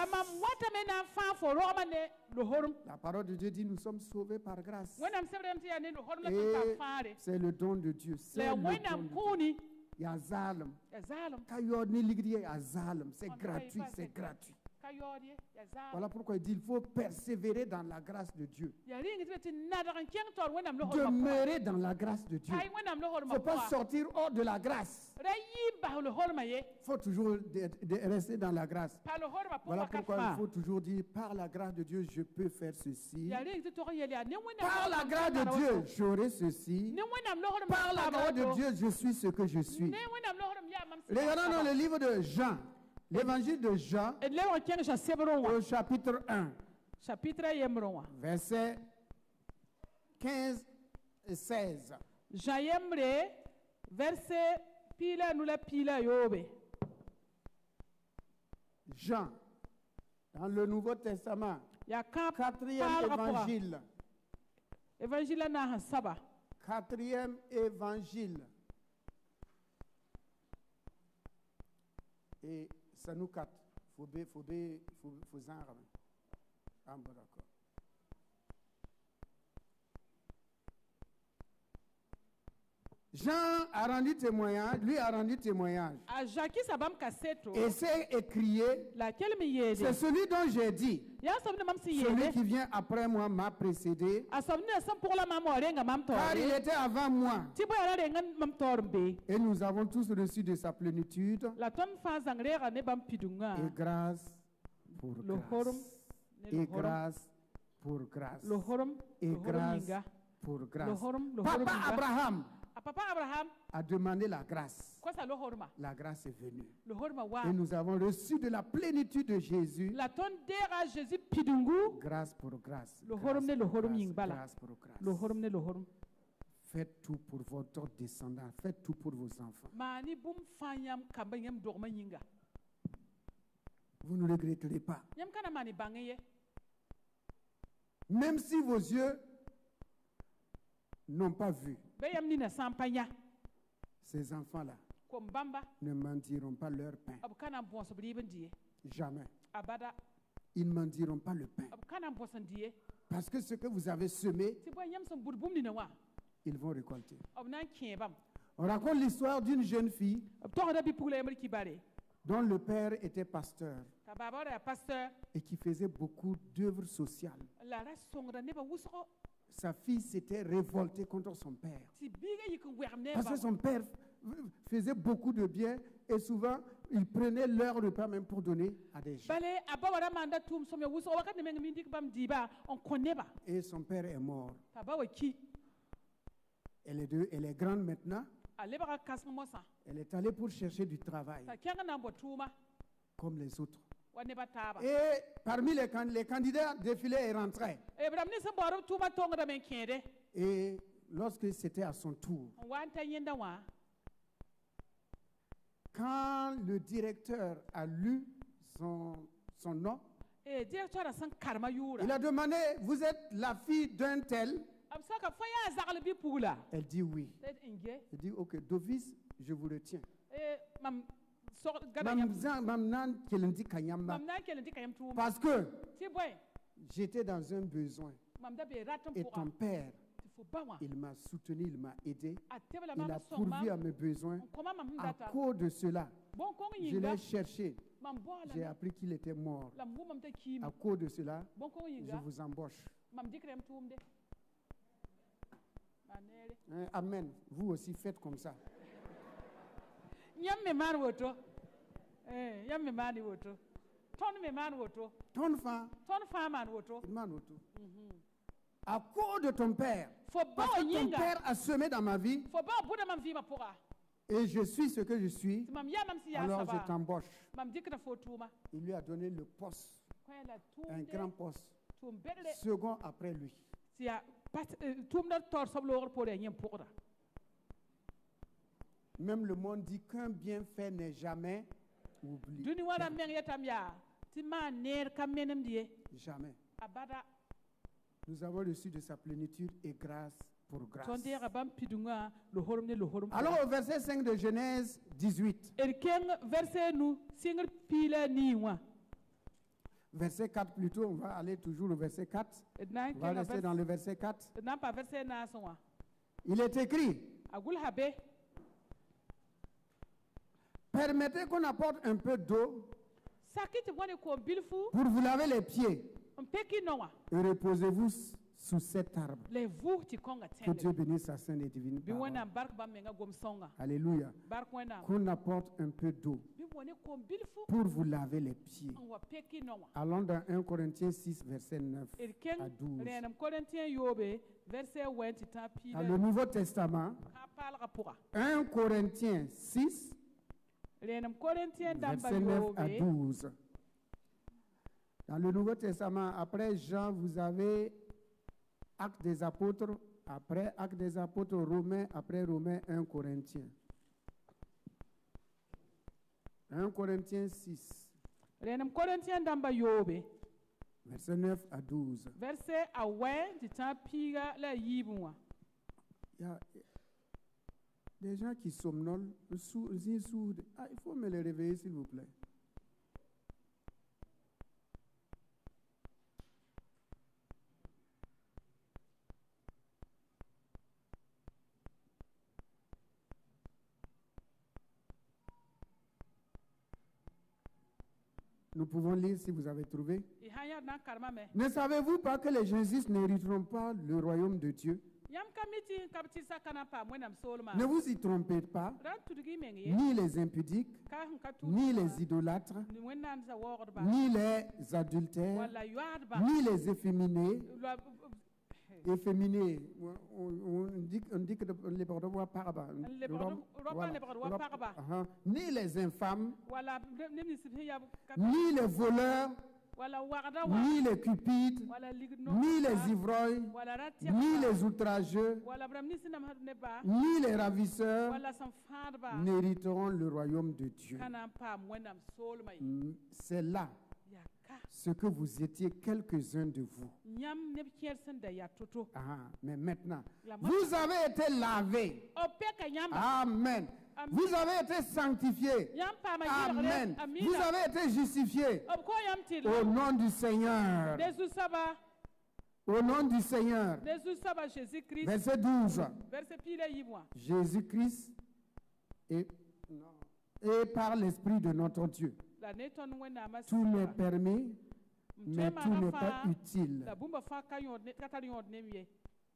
La parole de Dieu dit, nous sommes sauvés par grâce. Et c'est le don de Dieu. C'est le don de Dieu. C'est gratuit, c'est gratuit. Voilà pourquoi il dit il faut persévérer dans la grâce de Dieu. Demeurer dans la grâce de Dieu. Il ne faut pas sortir hors de la grâce. Il faut toujours rester dans la grâce. Voilà pourquoi il faut toujours dire par la grâce de Dieu je peux faire ceci. Par la grâce de Dieu j'aurai ceci. Par la grâce de Dieu je suis ce que je suis. Regardons dans le livre de Jean. L'évangile de Jean, au chapitre 1. Chapitre yemro. Versets 15 et 16. Jayemre verset pila nula pila yobe. Jean, dans le Nouveau Testament, Ya 4e évangile. Évangile na saba. 4e évangile. Et ça nous quatre. Faut en ramener. Ah, bon, d'accord. Jean a rendu témoignage, lui a rendu témoignage. Et c'est écrié, c'est celui dont j'ai dit, celui qui vient après moi m'a précédé, car il était avant moi. Et nous avons tous reçu de sa plénitude, et grâce pour grâce, et grâce pour grâce, et grâce pour grâce. Papa Abraham a demandé la grâce. La grâce est venue. Et nous avons reçu de la plénitude de Jésus. Grâce pour grâce. Grâce pour grâce. Faites tout pour votre descendant. Faites tout pour vos enfants. Vous ne regretterez pas. Même si vos yeux n'ont pas vu, ces enfants-là ne mendiront pas leur pain. Jamais. Ils ne mendiront pas le pain. Parce que ce que vous avez semé, ils vont récolter. On raconte l'histoire d'une jeune fille dont le père était pasteur et qui faisait beaucoup d'œuvres sociales. Sa fille s'était révoltée contre son père. Parce que son père faisait beaucoup de bien et souvent il prenait leur repas même pour donner à des gens. Et son père est mort. Elle est grande maintenant. Elle est allée pour chercher du travail comme les autres. Et parmi les candidats défilaient et rentraient. Et lorsque c'était à son tour, quand le directeur a lu son nom, il a demandé, vous êtes la fille d'un tel? Elle dit oui. Il dit, ok, d'office, je vous retiens. Parce que j'étais dans un besoin et ton père, il m'a soutenu, il m'a aidé, il a pourvu à mes besoins. À cause de cela, je l'ai cherché, j'ai appris qu'il était mort. À cause de cela, je vous embauche. Amen. Vous aussi faites comme ça. Ton femme, à cause de ton père, parce que ton père a semé dans ma vie, et je suis ce que je suis, alors je t'embauche. Il lui a donné le poste, un grand poste, second après lui. Même le monde dit qu'un bienfait n'est jamais oublié. Jamais. Nous avons reçu de sa plénitude et grâce pour grâce. Alors au verset 5 de Genèse 18. Verset 4 plutôt, on va aller toujours au verset 4. On va rester dans le verset 4. Il est écrit, permettez qu'on apporte un peu d'eau pour vous laver les pieds et reposez-vous sous cet arbre. Que Dieu bénisse sa sainte et divine parole. Alléluia. Qu'on apporte un peu d'eau pour vous laver les pieds. Allons dans 1 Corinthiens 6, verset 9 à 12. Dans le Nouveau Testament, 1 Corinthiens 6, verset 9 à 12. Dans le Nouveau Testament, après Jean, vous avez Actes des Apôtres, après Actes des Apôtres, Romains, après Romains, 1 Corinthiens. 1 Corinthiens 6. Verset 9 à 12. Verset à ouais, du temps pire la yiboua. Il y a des gens qui somnolent, sourds. Ah, il faut me les réveiller, s'il vous plaît. Nous pouvons lire si vous avez trouvé. Ne savez-vous pas que les injustes n'hériteront pas le royaume de Dieu? Ne vous y trompez pas, ni les impudiques, ni les idolâtres, ni les adultères, ni les efféminés. Efféminés, on dit que les bordeaux paraba, ni les infâmes, ni les voleurs, ni les cupides, ni les ivrognes, ni les outrageux, ni les ravisseurs n'hériteront le royaume de Dieu. C'est là ce que vous étiez quelques-uns de vous. Mais maintenant, vous avez été lavés. Amen. Vous avez été sanctifiés. Amen. Vous avez été justifiés. Au nom du Seigneur. Au nom du Seigneur. Verset 12. Jésus-Christ et par l'Esprit de notre Dieu. Tout m'est permis, mais tout n'est pas utile.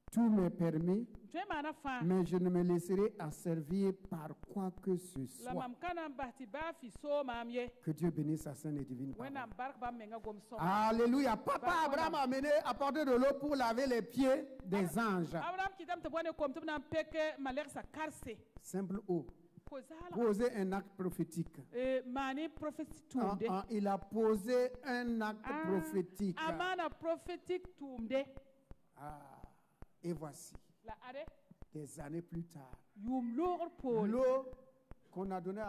Tout m'est permis, mais je ne me laisserai asservir par quoi que ce soit. Que Dieu bénisse sa sainte et divine parole. Alléluia. Papa Abraham a apporté de l'eau pour laver les pieds des anges. Simple eau. Poser un acte prophétique. Il a posé un acte prophétique. Et voici, des années plus tard, l'eau qu'on a donnée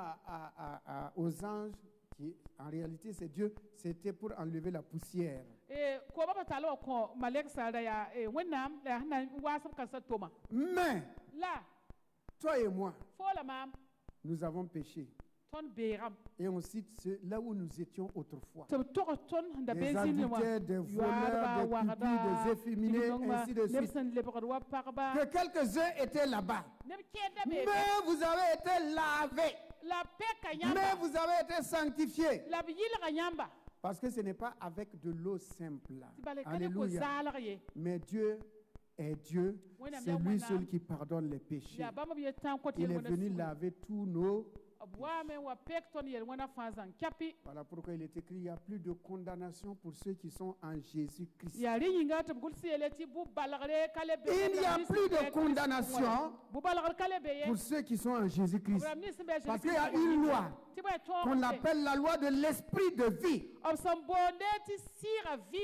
aux anges, qui en réalité c'est Dieu, c'était pour enlever la poussière. Mais, toi et moi, nous avons péché. Et on cite là où nous étions autrefois. Des adultères, des voleurs, des cupides, des efféminés, ainsi de suite. Que quelques-uns étaient là-bas. Mais vous avez été lavés. Mais vous avez été sanctifiés. Parce que ce n'est pas avec de l'eau simple. Alléluia. Mais Dieu est Dieu. C'est lui seul qui pardonne les péchés. Il est venu laver tous nos. Voilà pourquoi il est écrit, il n'y a plus de condamnation pour ceux qui sont en Jésus-Christ. Il n'y a plus de condamnation pour ceux qui sont en Jésus-Christ. Parce qu'il y a une loi qu'on appelle la loi de l'esprit de vie.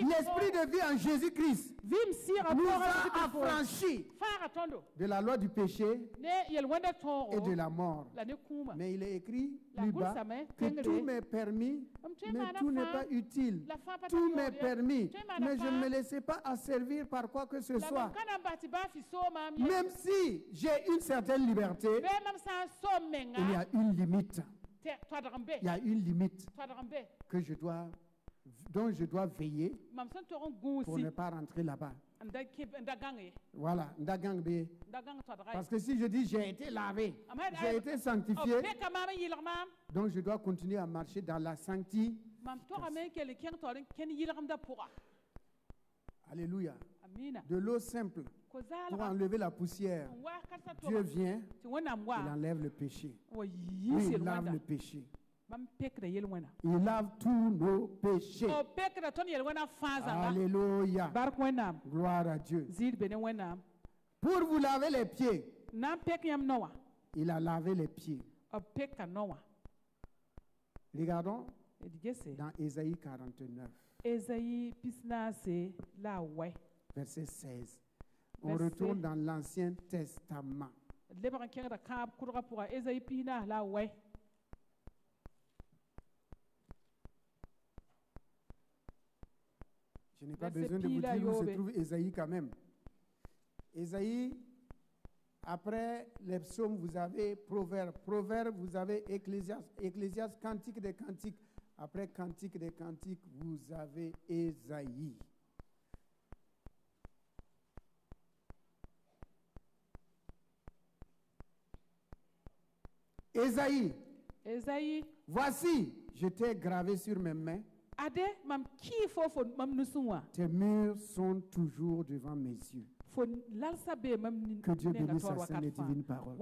L'esprit de vie en Jésus-Christ nous a affranchis de la loi du péché et de la mort. Mais il est écrit plus bas que tout m'est permis, mais tout n'est pas utile. Tout m'est permis, mais je ne me laissais pas asservir par quoi que ce soit. Même si j'ai une certaine liberté, il y a une limite. Il y a une limite dont je dois veiller pour ne pas rentrer là-bas. Voilà, parce que si je dis j'ai été lavé, j'ai été sanctifié, donc je dois continuer à marcher dans la sanctification. Alléluia. De l'eau simple pour enlever la poussière. Dieu vient, il enlève le péché. Il lave le péché. Il lave tous nos péchés. Alléluia. Gloire à Dieu. Pour vous laver les pieds, il a lavé les pieds. Regardons dans Ésaïe 49. Esaïe pisna se la ouais. Verset 16. On retourne dans l'Ancien Testament. Je n'ai pas besoin de vous dire où se trouve Ésaïe quand même. Ésaïe, après les psaumes, vous avez Proverbes. Proverbes, vous avez Ecclésiaste. Ecclésiaste, Cantique des Cantiques. Après Cantique des Cantiques, vous avez Ésaïe. Ésaïe. Ésaïe. Voici, je t'ai gravé sur mes mains. Tes murs sont toujours devant mes yeux. Que Dieu bénisse sa sainte et divine parole.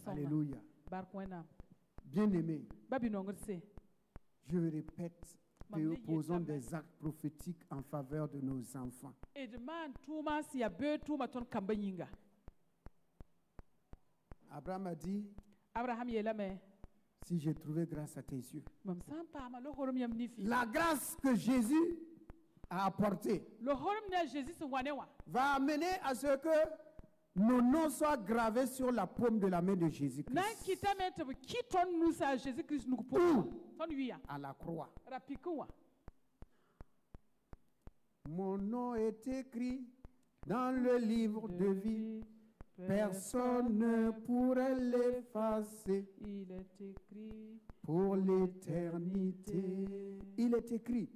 Alléluia. Bien-aimés, je répète, nous posons des actes prophétiques en faveur de nos enfants. Abraham a dit, si j'ai trouvé grâce à tes yeux. La grâce que Jésus a apportée va amener à ce que nos noms soient gravés sur la paume de la main de Jésus-Christ. À la croix. Mon nom est écrit dans le livre de vie. Personne ne pourrait l'effacer. Il est écrit pour l'éternité. Il est écrit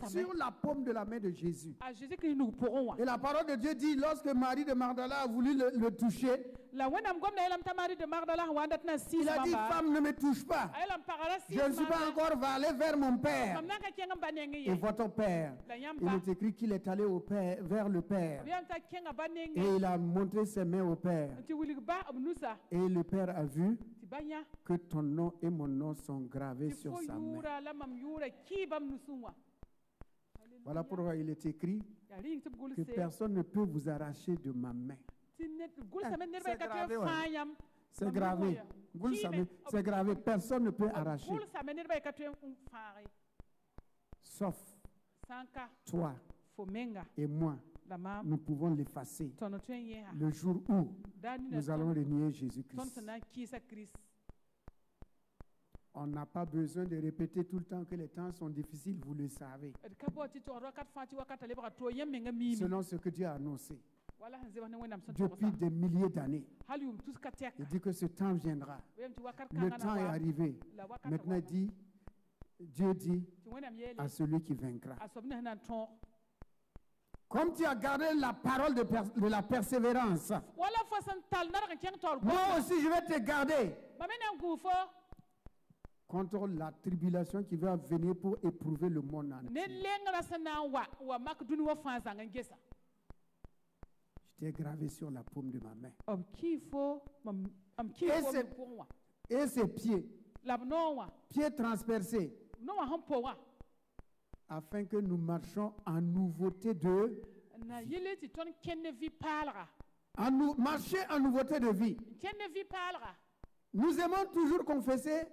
sur la paume de la main de Jésus. Et la parole de Dieu dit, lorsque Marie de Magdala a voulu le toucher, il a dit, femme, ne me touche pas. Je ne suis pas encore allé vers mon Père. Et votre Père, il est écrit qu'il est allé au Père, vers le Père. Et il a montré ses mains au Père. Et le Père a vu que ton nom et mon nom sont gravés sur sa main. Voilà pourquoi il est écrit que personne ne peut vous arracher de ma main. C'est gravé, ouais. C'est gravé. Vous le savez, c'est gravé. Personne ne peut arracher. Sauf toi et moi. Nous pouvons l'effacer le jour où nous allons renier Jésus-Christ. On n'a pas besoin de répéter tout le temps que les temps sont difficiles, vous le savez. Selon ce que Dieu a annoncé depuis des milliers d'années. Il dit que ce temps viendra. Le temps est arrivé. Maintenant, Dieu dit à celui qui vaincra. Comme tu as gardé la parole de la persévérance, moi aussi je vais te garder contre la tribulation qui va venir pour éprouver le monde entier. Je t'ai gravé sur la paume de ma main. Et ses pieds, pieds transpercés, afin que nous marchions en nouveauté de vie. Marcher en nouveauté de vie. Nous aimons toujours confesser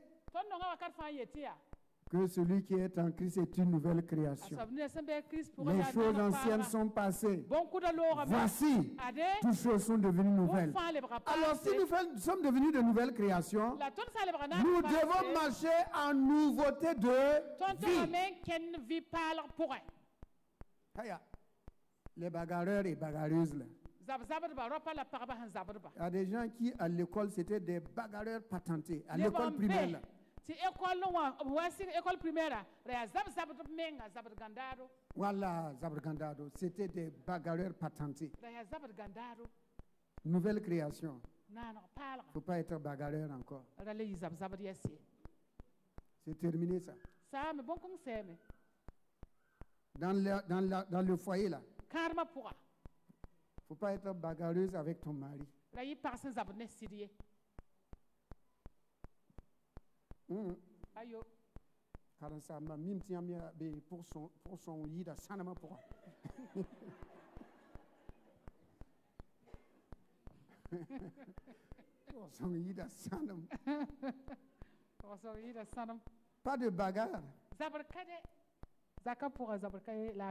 que celui qui est en Christ est une nouvelle création. Les choses anciennes sont passées. Voici, toutes choses sont devenues nouvelles. Alors si nous sommes devenus de nouvelles créations, nous devons marcher en nouveauté de vie. Les bagarreurs et bagarreuses là. Il y a des gens qui à l'école c'était des bagarreurs patentés, à l'école primaire là. Voilà, Zabrgandado, c'était des bagarreurs patentés. Nouvelle création. Il ne faut pas être bagarreur encore. C'est terminé ça. Dans le foyer là. Il ne faut pas être bagarreuse avec ton mari. Car ça m'a mis pour son yida sanama pour. Pour son yida sanam. Pas de bagarre.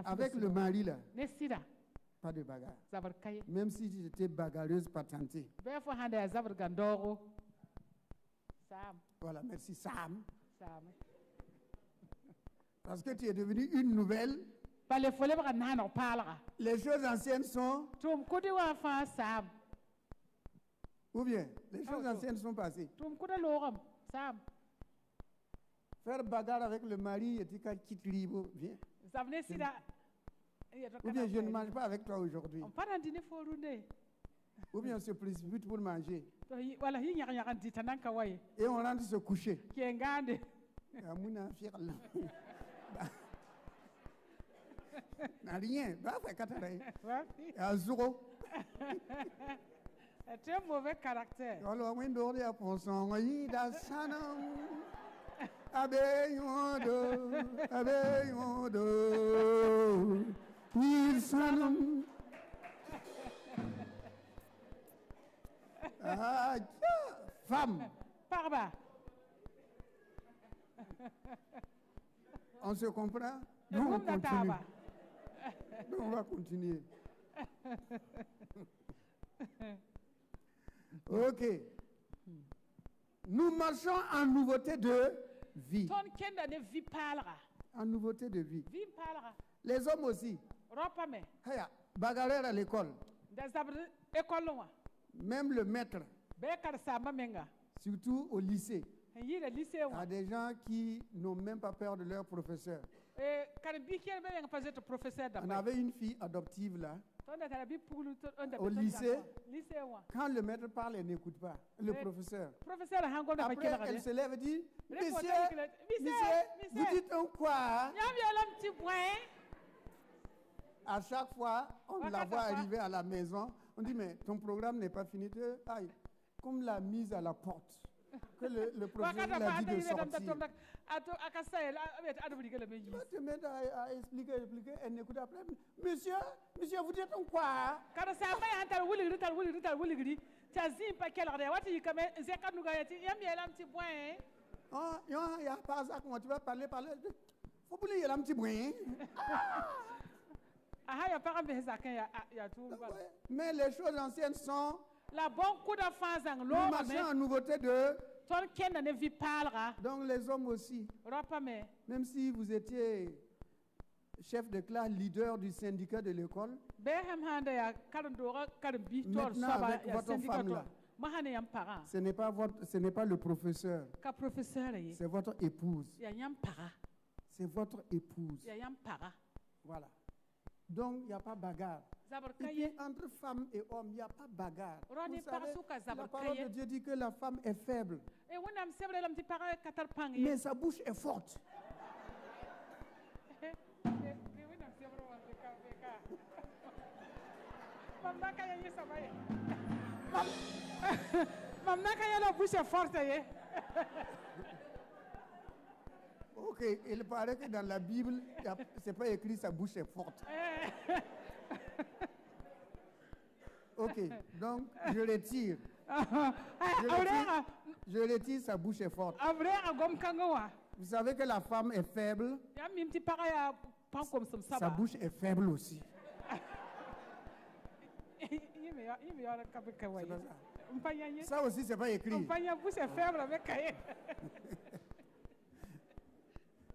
Avec le mari là, pas de bagarre. Même si j'étais bagarreuse patentée. Voilà, merci Sam. Parce que tu es devenu une nouvelle. Les choses anciennes sont. Ou bien, les choses anciennes sont passées. Faire bagarre avec le mari et tu quittes libre, viens. Ou bien je ne mange pas avec toi aujourd'hui. Ou bien on se précipite pour manger. Et on rentre se coucher. Rien. Un zéro. C'est un mauvais caractère. Femme. Parba. On se comprend? Nous, on continue. Nous, on va continuer. Ok. Nous marchons en nouveauté de vie. En nouveauté de vie. Les hommes aussi. Bagarreur à l'école. Même le maître. Surtout au lycée. Il y a des gens qui n'ont même pas peur de leur professeur. On avait une fille adoptive là. Au lycée, quand le maître parle, elle n'écoute pas. Le professeur. Après, elle se lève et dit, monsieur, vous dites un quoi? À chaque fois, on la voit arriver à la maison, on dit, mais ton programme n'est pas fini. Aïe, comme la mise à la porte. Que le professeur lui a dit de sortir. Tu te mets à expliquer, elle n'écoute après. Monsieur, vous dites quoi? Il y a pas ça, comment tu vas parler. Faut pas lui dire un petit bruit. Mais les choses anciennes sont. Nous marchons en nouveauté de. Donc les hommes aussi. Même si vous étiez chef de classe, leader du syndicat de l'école, maintenant avec votre femme là, ce n'est pas le professeur, c'est votre épouse. C'est votre épouse. Voilà. Donc il n'y a pas bagarre. Et puis, entre femmes et hommes, il n'y a pas bagarre. Vous savez, la parole de Dieu dit que la femme est faible. Mais sa bouche est forte. Ok, il paraît que dans la Bible, ce n'est pas écrit sa bouche est forte. Ok, donc je retire. Je retire, sa bouche est forte. Vous savez que la femme est faible. Sa bouche est faible aussi. Ça aussi, c'est pas écrit.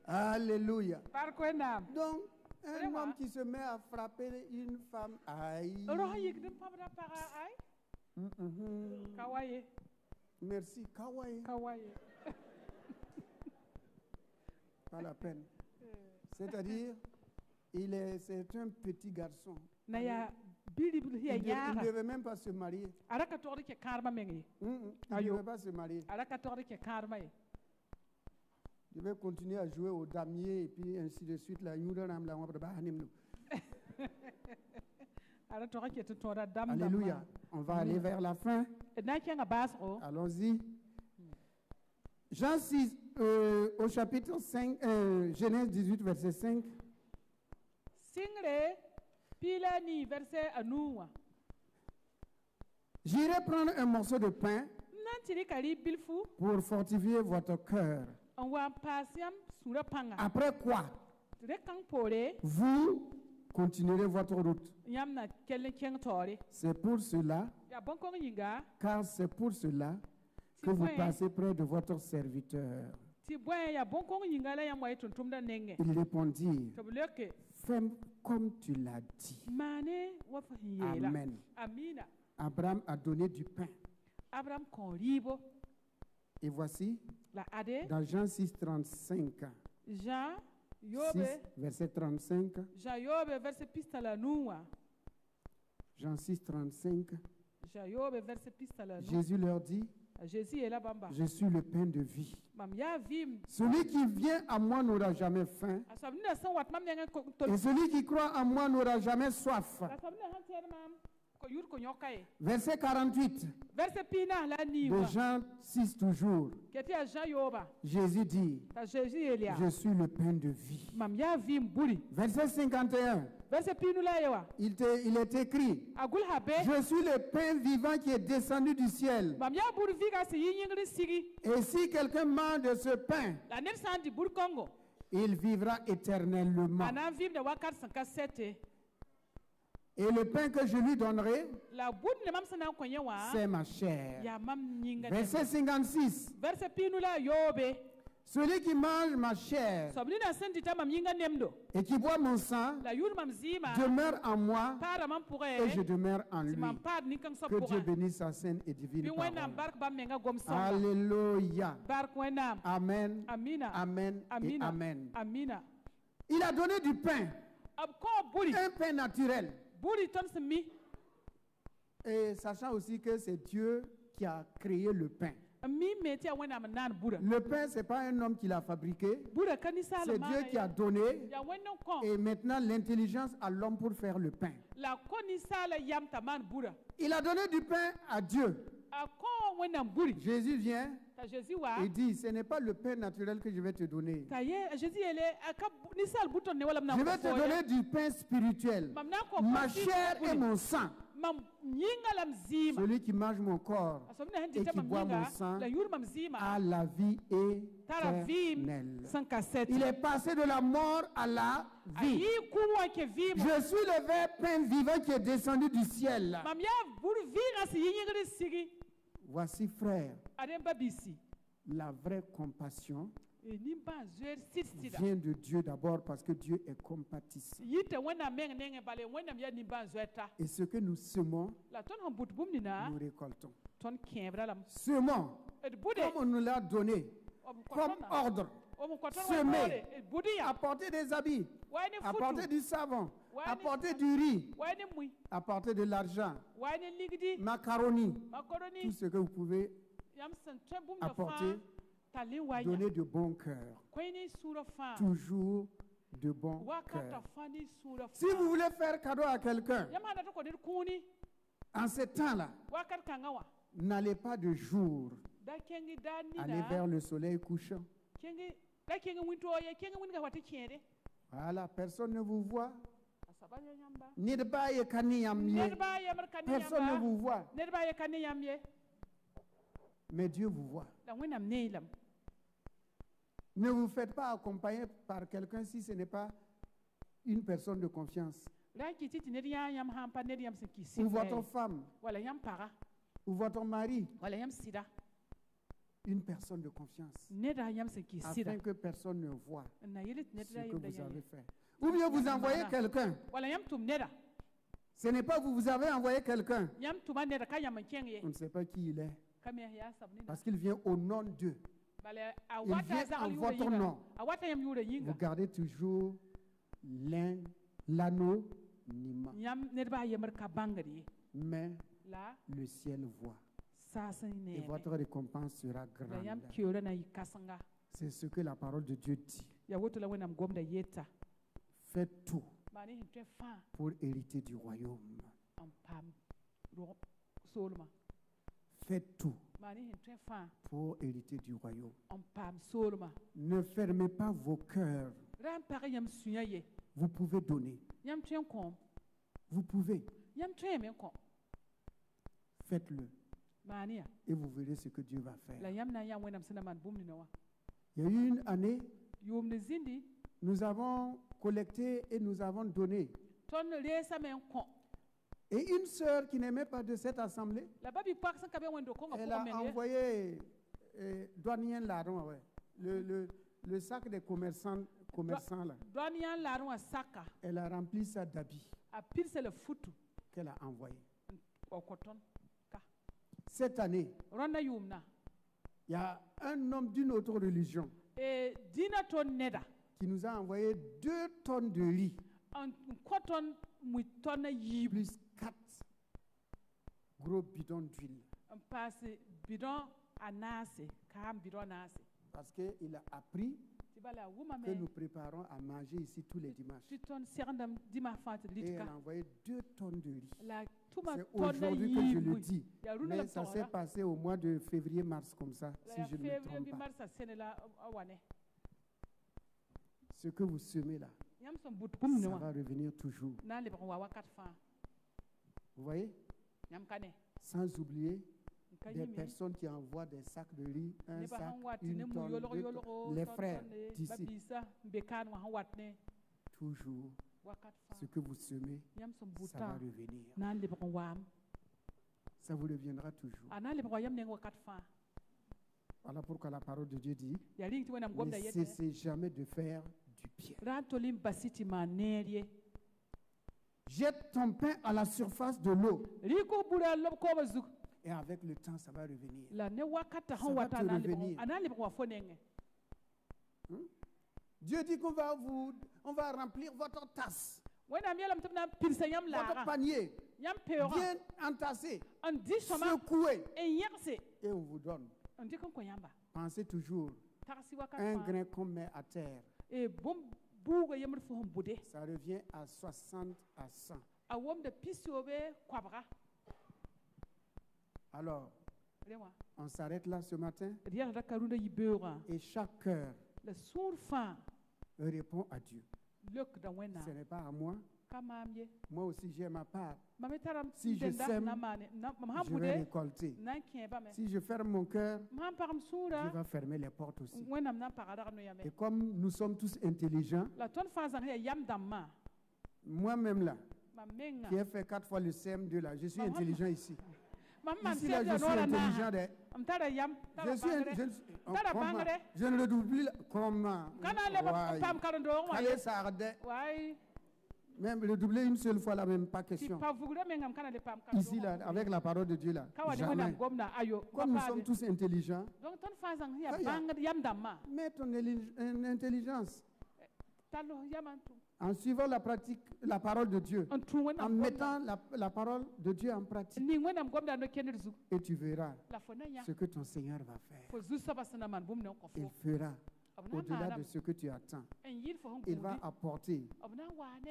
Alléluia. Donc, un homme qui se met à frapper une femme, aïe. Merci, kawaii. Pas la peine. C'est-à-dire, c'est un petit garçon. Il ne devait même pas se marier. Il ne devait pas se marier. Je vais continuer à jouer au damier et puis ainsi de suite. Alléluia. On va aller vers la fin. Allons-y. Jean 6, au chapitre 5, Genèse 18, verset 5. J'irai prendre un morceau de pain pour fortifier votre cœur. Après quoi? vous continuerez votre route. C'est pour cela, car c'est pour cela que vous passez près de votre serviteur. Il répondit, fais comme tu l'as dit. Amen. Abraham a donné du pain. Et voici, dans Jean 6, 35, Jean 6, verset 35, Jean 6, 35, Jésus leur dit, je suis le pain de vie. Celui qui vient à moi n'aura jamais faim, et celui qui croit en moi n'aura jamais soif. Verset 48 de Jean 6 toujours. Jésus dit, je suis le pain de vie. Verset 51. Il est écrit, je suis le pain vivant qui est descendu du ciel. Et si quelqu'un mange de ce pain, il vivra éternellement. Et le pain que je lui donnerai, c'est ma chair. Verset 56. Celui qui mange ma chair et qui boit mon sang demeure en moi et je demeure en lui. Que Dieu bénisse sa sainte et divine parole. Alléluia. Amen. Amen. Et amen. Il a donné du pain. Un pain naturel. Et sachant aussi que c'est Dieu qui a créé le pain. Le pain, ce n'est pas un homme qui l'a fabriqué. C'est Dieu qui a donné. Et maintenant, l'intelligence à l'homme pour faire le pain. Il a donné du pain à Dieu. Jésus vient et dit, ce n'est pas le pain naturel que je vais te donner. Je vais te donner du pain spirituel, ma chair et mon sang. Celui qui mange mon corps et qui boit mon sang a la vie éternelle. Il est passé de la mort à la vie. Je suis le vrai pain vivant qui est descendu du ciel. Voici, frère, la vraie compassion vient de Dieu d'abord parce que Dieu est compatissant. Et ce que nous semons, nous récoltons. Semons, comme on nous l'a donné, comme ordre. Semer, apporter des habits, apporter du savon, apporter du riz, apporter de l'argent, macaroni, tout ce que vous pouvez apporter. Donner de bon cœur. Toujours de bon cœur. Si vous voulez faire cadeau à quelqu'un, en ce temps-là, n'allez pas de jour. Allez vers le soleil couchant. Voilà, personne ne vous voit. Personne ne vous voit. Mais Dieu vous voit. Ne vous faites pas accompagner par quelqu'un si ce n'est pas une personne de confiance. Ou votre femme. Ou votre mari. Une personne de confiance. Afin que personne ne voit ce que vous avez fait. Ou bien vous envoyez quelqu'un. Ce n'est pas vous avez envoyé quelqu'un. On ne sait pas qui il est. Parce qu'il vient au nom d'eux. Il vient en votre nom. Vous gardez toujours l'anonymat. Mais le ciel voit. Et votre récompense sera grande. C'est ce que la parole de Dieu dit. Faites tout pour hériter du royaume. Faites tout pour hériter du royaume. Ne fermez pas vos cœurs. Vous pouvez donner. Vous pouvez. Faites-le. Et vous verrez ce que Dieu va faire. Il y a eu une année Nous avons collecté et nous avons donné. Et une sœur qui n'aimait pas de cette assemblée, elle a envoyé le sac des commerçants là. Elle a rempli ça d'habits qu'elle a envoyé. Cette année, il y a un homme d'une autre religion qui nous a envoyé 2 tonnes de riz plus 4 gros bidons d'huile. Parce qu'il a appris que nous préparons à manger ici tous les dimanches. Et elle a envoyé 2 tonnes de riz. C'est aujourd'hui que je le dis. Mais ça s'est passé au mois de février-mars comme ça, si je ne me trompe pas. Ce que vous semez là, ça va revenir toujours. Vous voyez? Sans oublier des personnes qui envoient des sacs de riz, un sac, une tonne, 2 tonnes, les frères d'ici. Toujours, ce que vous semez, ça va revenir. Ça vous reviendra toujours. Voilà pourquoi la parole de Dieu dit, ne cessez jamais de faire du bien. Jette ton pain à la surface de l'eau. Et avec le temps, ça va revenir. Ça va te revenir. Dieu dit qu'on va remplir votre tasse, votre panier, bien entassé, secoué, et on vous donne. Pensez toujours, un grain qu'on met à terre, ça revient à 60 à 100. Alors, on s'arrête là ce matin et chaque cœur répond à Dieu. Ce n'est pas à moi. Moi aussi j'ai ma part. Si je sème, je vais récolter. Si je ferme mon cœur, Dieu va fermer les portes aussi. Et comme nous sommes tous intelligents, moi-même là, qui ai fait 4 fois le CM2 là, je suis intelligent ici. Ici là, je suis intelligent. Je ne redouble plus. Comment? Allez, ça arrête. Même le doubler une seule fois, là, même pas question. Ici, là, avec la parole de Dieu, là, jamais. Comme nous sommes tous intelligents, mets ton intelligence en suivant la pratique, la parole de Dieu, en mettant la parole de Dieu en pratique. Et tu verras ce que ton Seigneur va faire. Il fera au-delà de ce que tu attends. Il va apporter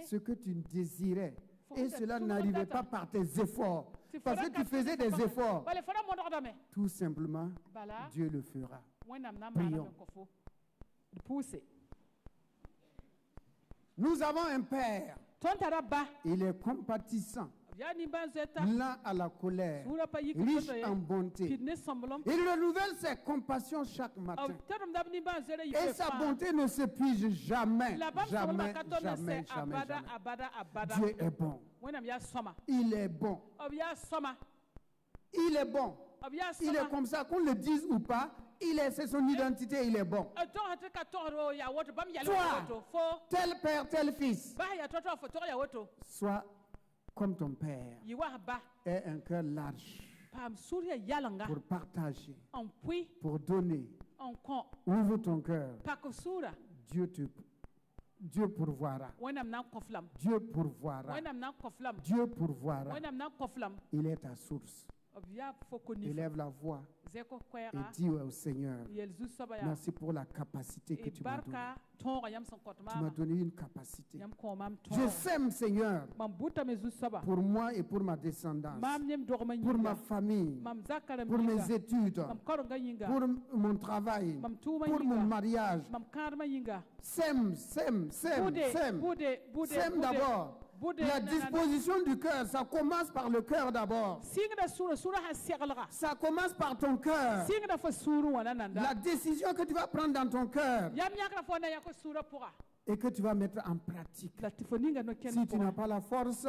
ce que tu désirais. Et cela n'arrivait pas par tes efforts. Parce que tu faisais des efforts. Tout simplement, Dieu le fera. Prions. Nous avons un Père. Il est compatissant, lent à la colère, riche en bonté. Il renouvelle ses compassions chaque matin. Et sa bonté ne s'épuise jamais. Jamais, jamais, jamais, jamais. Dieu est bon. Il est bon. Il est bon. Il est comme ça, qu'on le dise ou pas. C'est son identité, il est bon. Toi, tel père, tel fils, sois comme ton père. Aie un cœur large pour partager, pour donner. Ouvre ton cœur. Dieu pourvoira. Dieu pourvoira. Dieu pourvoira. Il est ta source. Élève la voix et dis au Seigneur, merci pour la capacité que tu m'as donnée. Tu m'as donné une capacité. Je sème, Seigneur, pour moi et pour ma descendance, pour ma famille, pour mes études, pour mon travail, pour mon mariage. Sème, sème, sème, sème. Sème d'abord. La disposition du cœur, ça commence par le cœur d'abord. Ça commence par ton cœur. La décision que tu vas prendre dans ton cœur et que tu vas mettre en pratique. Si tu n'as pas la force,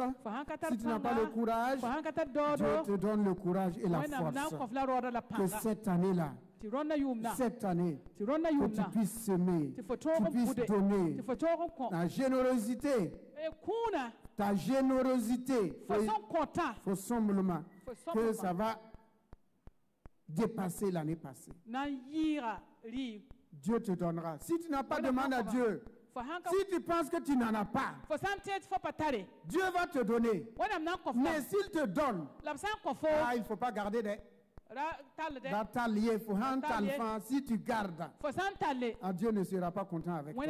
si tu n'as pas le courage, Dieu te donne le courage et la force. Que cette année-là, que tu puisses semer, tu puisses donner la générosité. Ta générosité, faut simplement que ça va dépasser l'année passée. Dieu te donnera. Si tu n'as pas, demande à Dieu. Si tu penses que tu n'en as pas, Dieu va te donner. Mais s'il te donne, il ne faut pas garder des si tu gardes, Dieu ne sera pas content avec toi.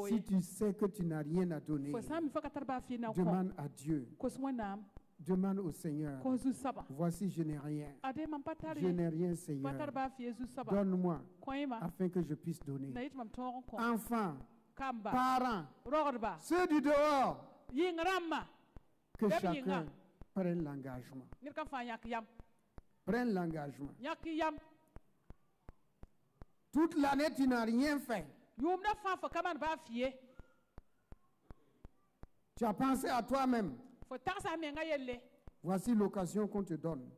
Si tu sais que tu n'as rien à donner, demande à Dieu. Demande au Seigneur. Voici, je n'ai rien. Je n'ai rien, Seigneur. Donne-moi afin que je puisse donner. Enfants, parents, ceux du dehors, que chacun prenne l'engagement. Prenne l'engagement. Toute l'année, tu n'as rien fait. Tu as pensé à toi-même. Voici l'occasion qu'on te donne.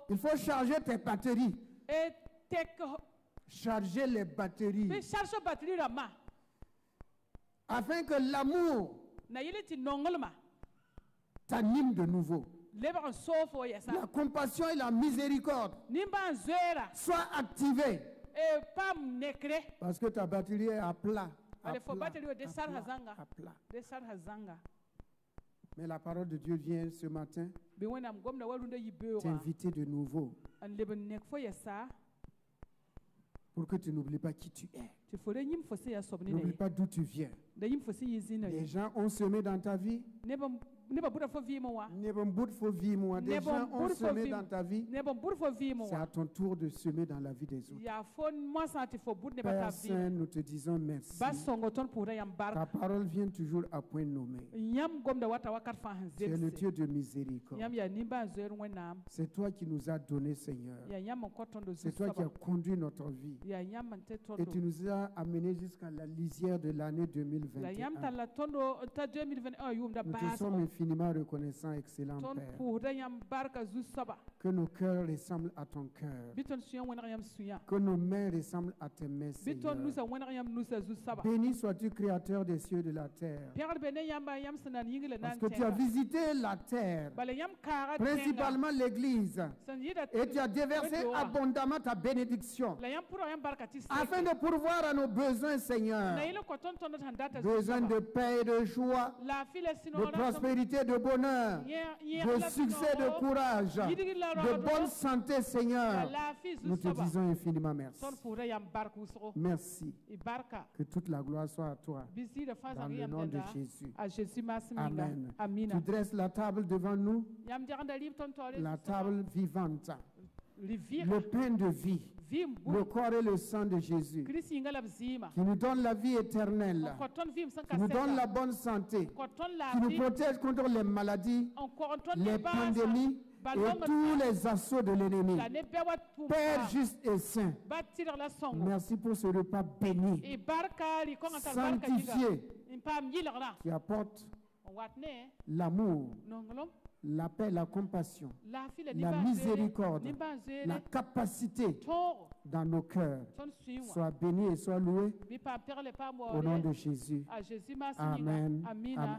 Il faut charger tes batteries. Charger les batteries. Afin que l'amour t'anime de nouveau. La compassion et la miséricorde soient activées. Parce que ta batterie est à plat. À plat. Mais la parole de Dieu vient ce matin t'inviter de nouveau pour que tu n'oublies pas qui tu es. N'oublie pas d'où tu viens. Les gens ont semé dans ta vie. Des gens ont semé dans ta vie. C'est à ton tour de semer dans la vie des autres. Père Saint, nous te disons merci. Ta parole vient toujours à point nommé. Tu es le Dieu de miséricorde. C'est toi qui nous as donné, Seigneur. C'est toi qui as conduit notre vie. Et tu nous as amenés jusqu'à la lisière de l'année 2021. Nous te sommes infiniment reconnaissants, excellent Père. Que nos cœurs ressemblent à ton cœur. Que nos mains ressemblent à tes mains, Seigneur. Béni sois-tu, Créateur des cieux et de la terre. Parce que tu as visité la terre, principalement l'Église, et tu as déversé abondamment ta bénédiction, afin de pourvoir à nos besoins, Seigneur. Besoin de paix et de joie, de prospérité, de bonheur, de succès, de courage, de bonne santé, Seigneur. Nous te disons infiniment merci. Merci. Que toute la gloire soit à toi. Dans le nom de Jésus. Amen. Tu dresses la table devant nous, la table vivante, le pain de vie, le corps et le sang de Jésus, qui nous donne la vie éternelle, qui nous donne la bonne santé, qui nous protège contre les maladies, les pandémies et tous les assauts de l'ennemi. Père juste et saint, merci pour ce repas béni, sanctifié, qui apporte l'amour, la paix, la compassion, la miséricorde, la capacité dans nos cœurs. Sois béni et sois loué au nom de Jésus. Amen. Amen.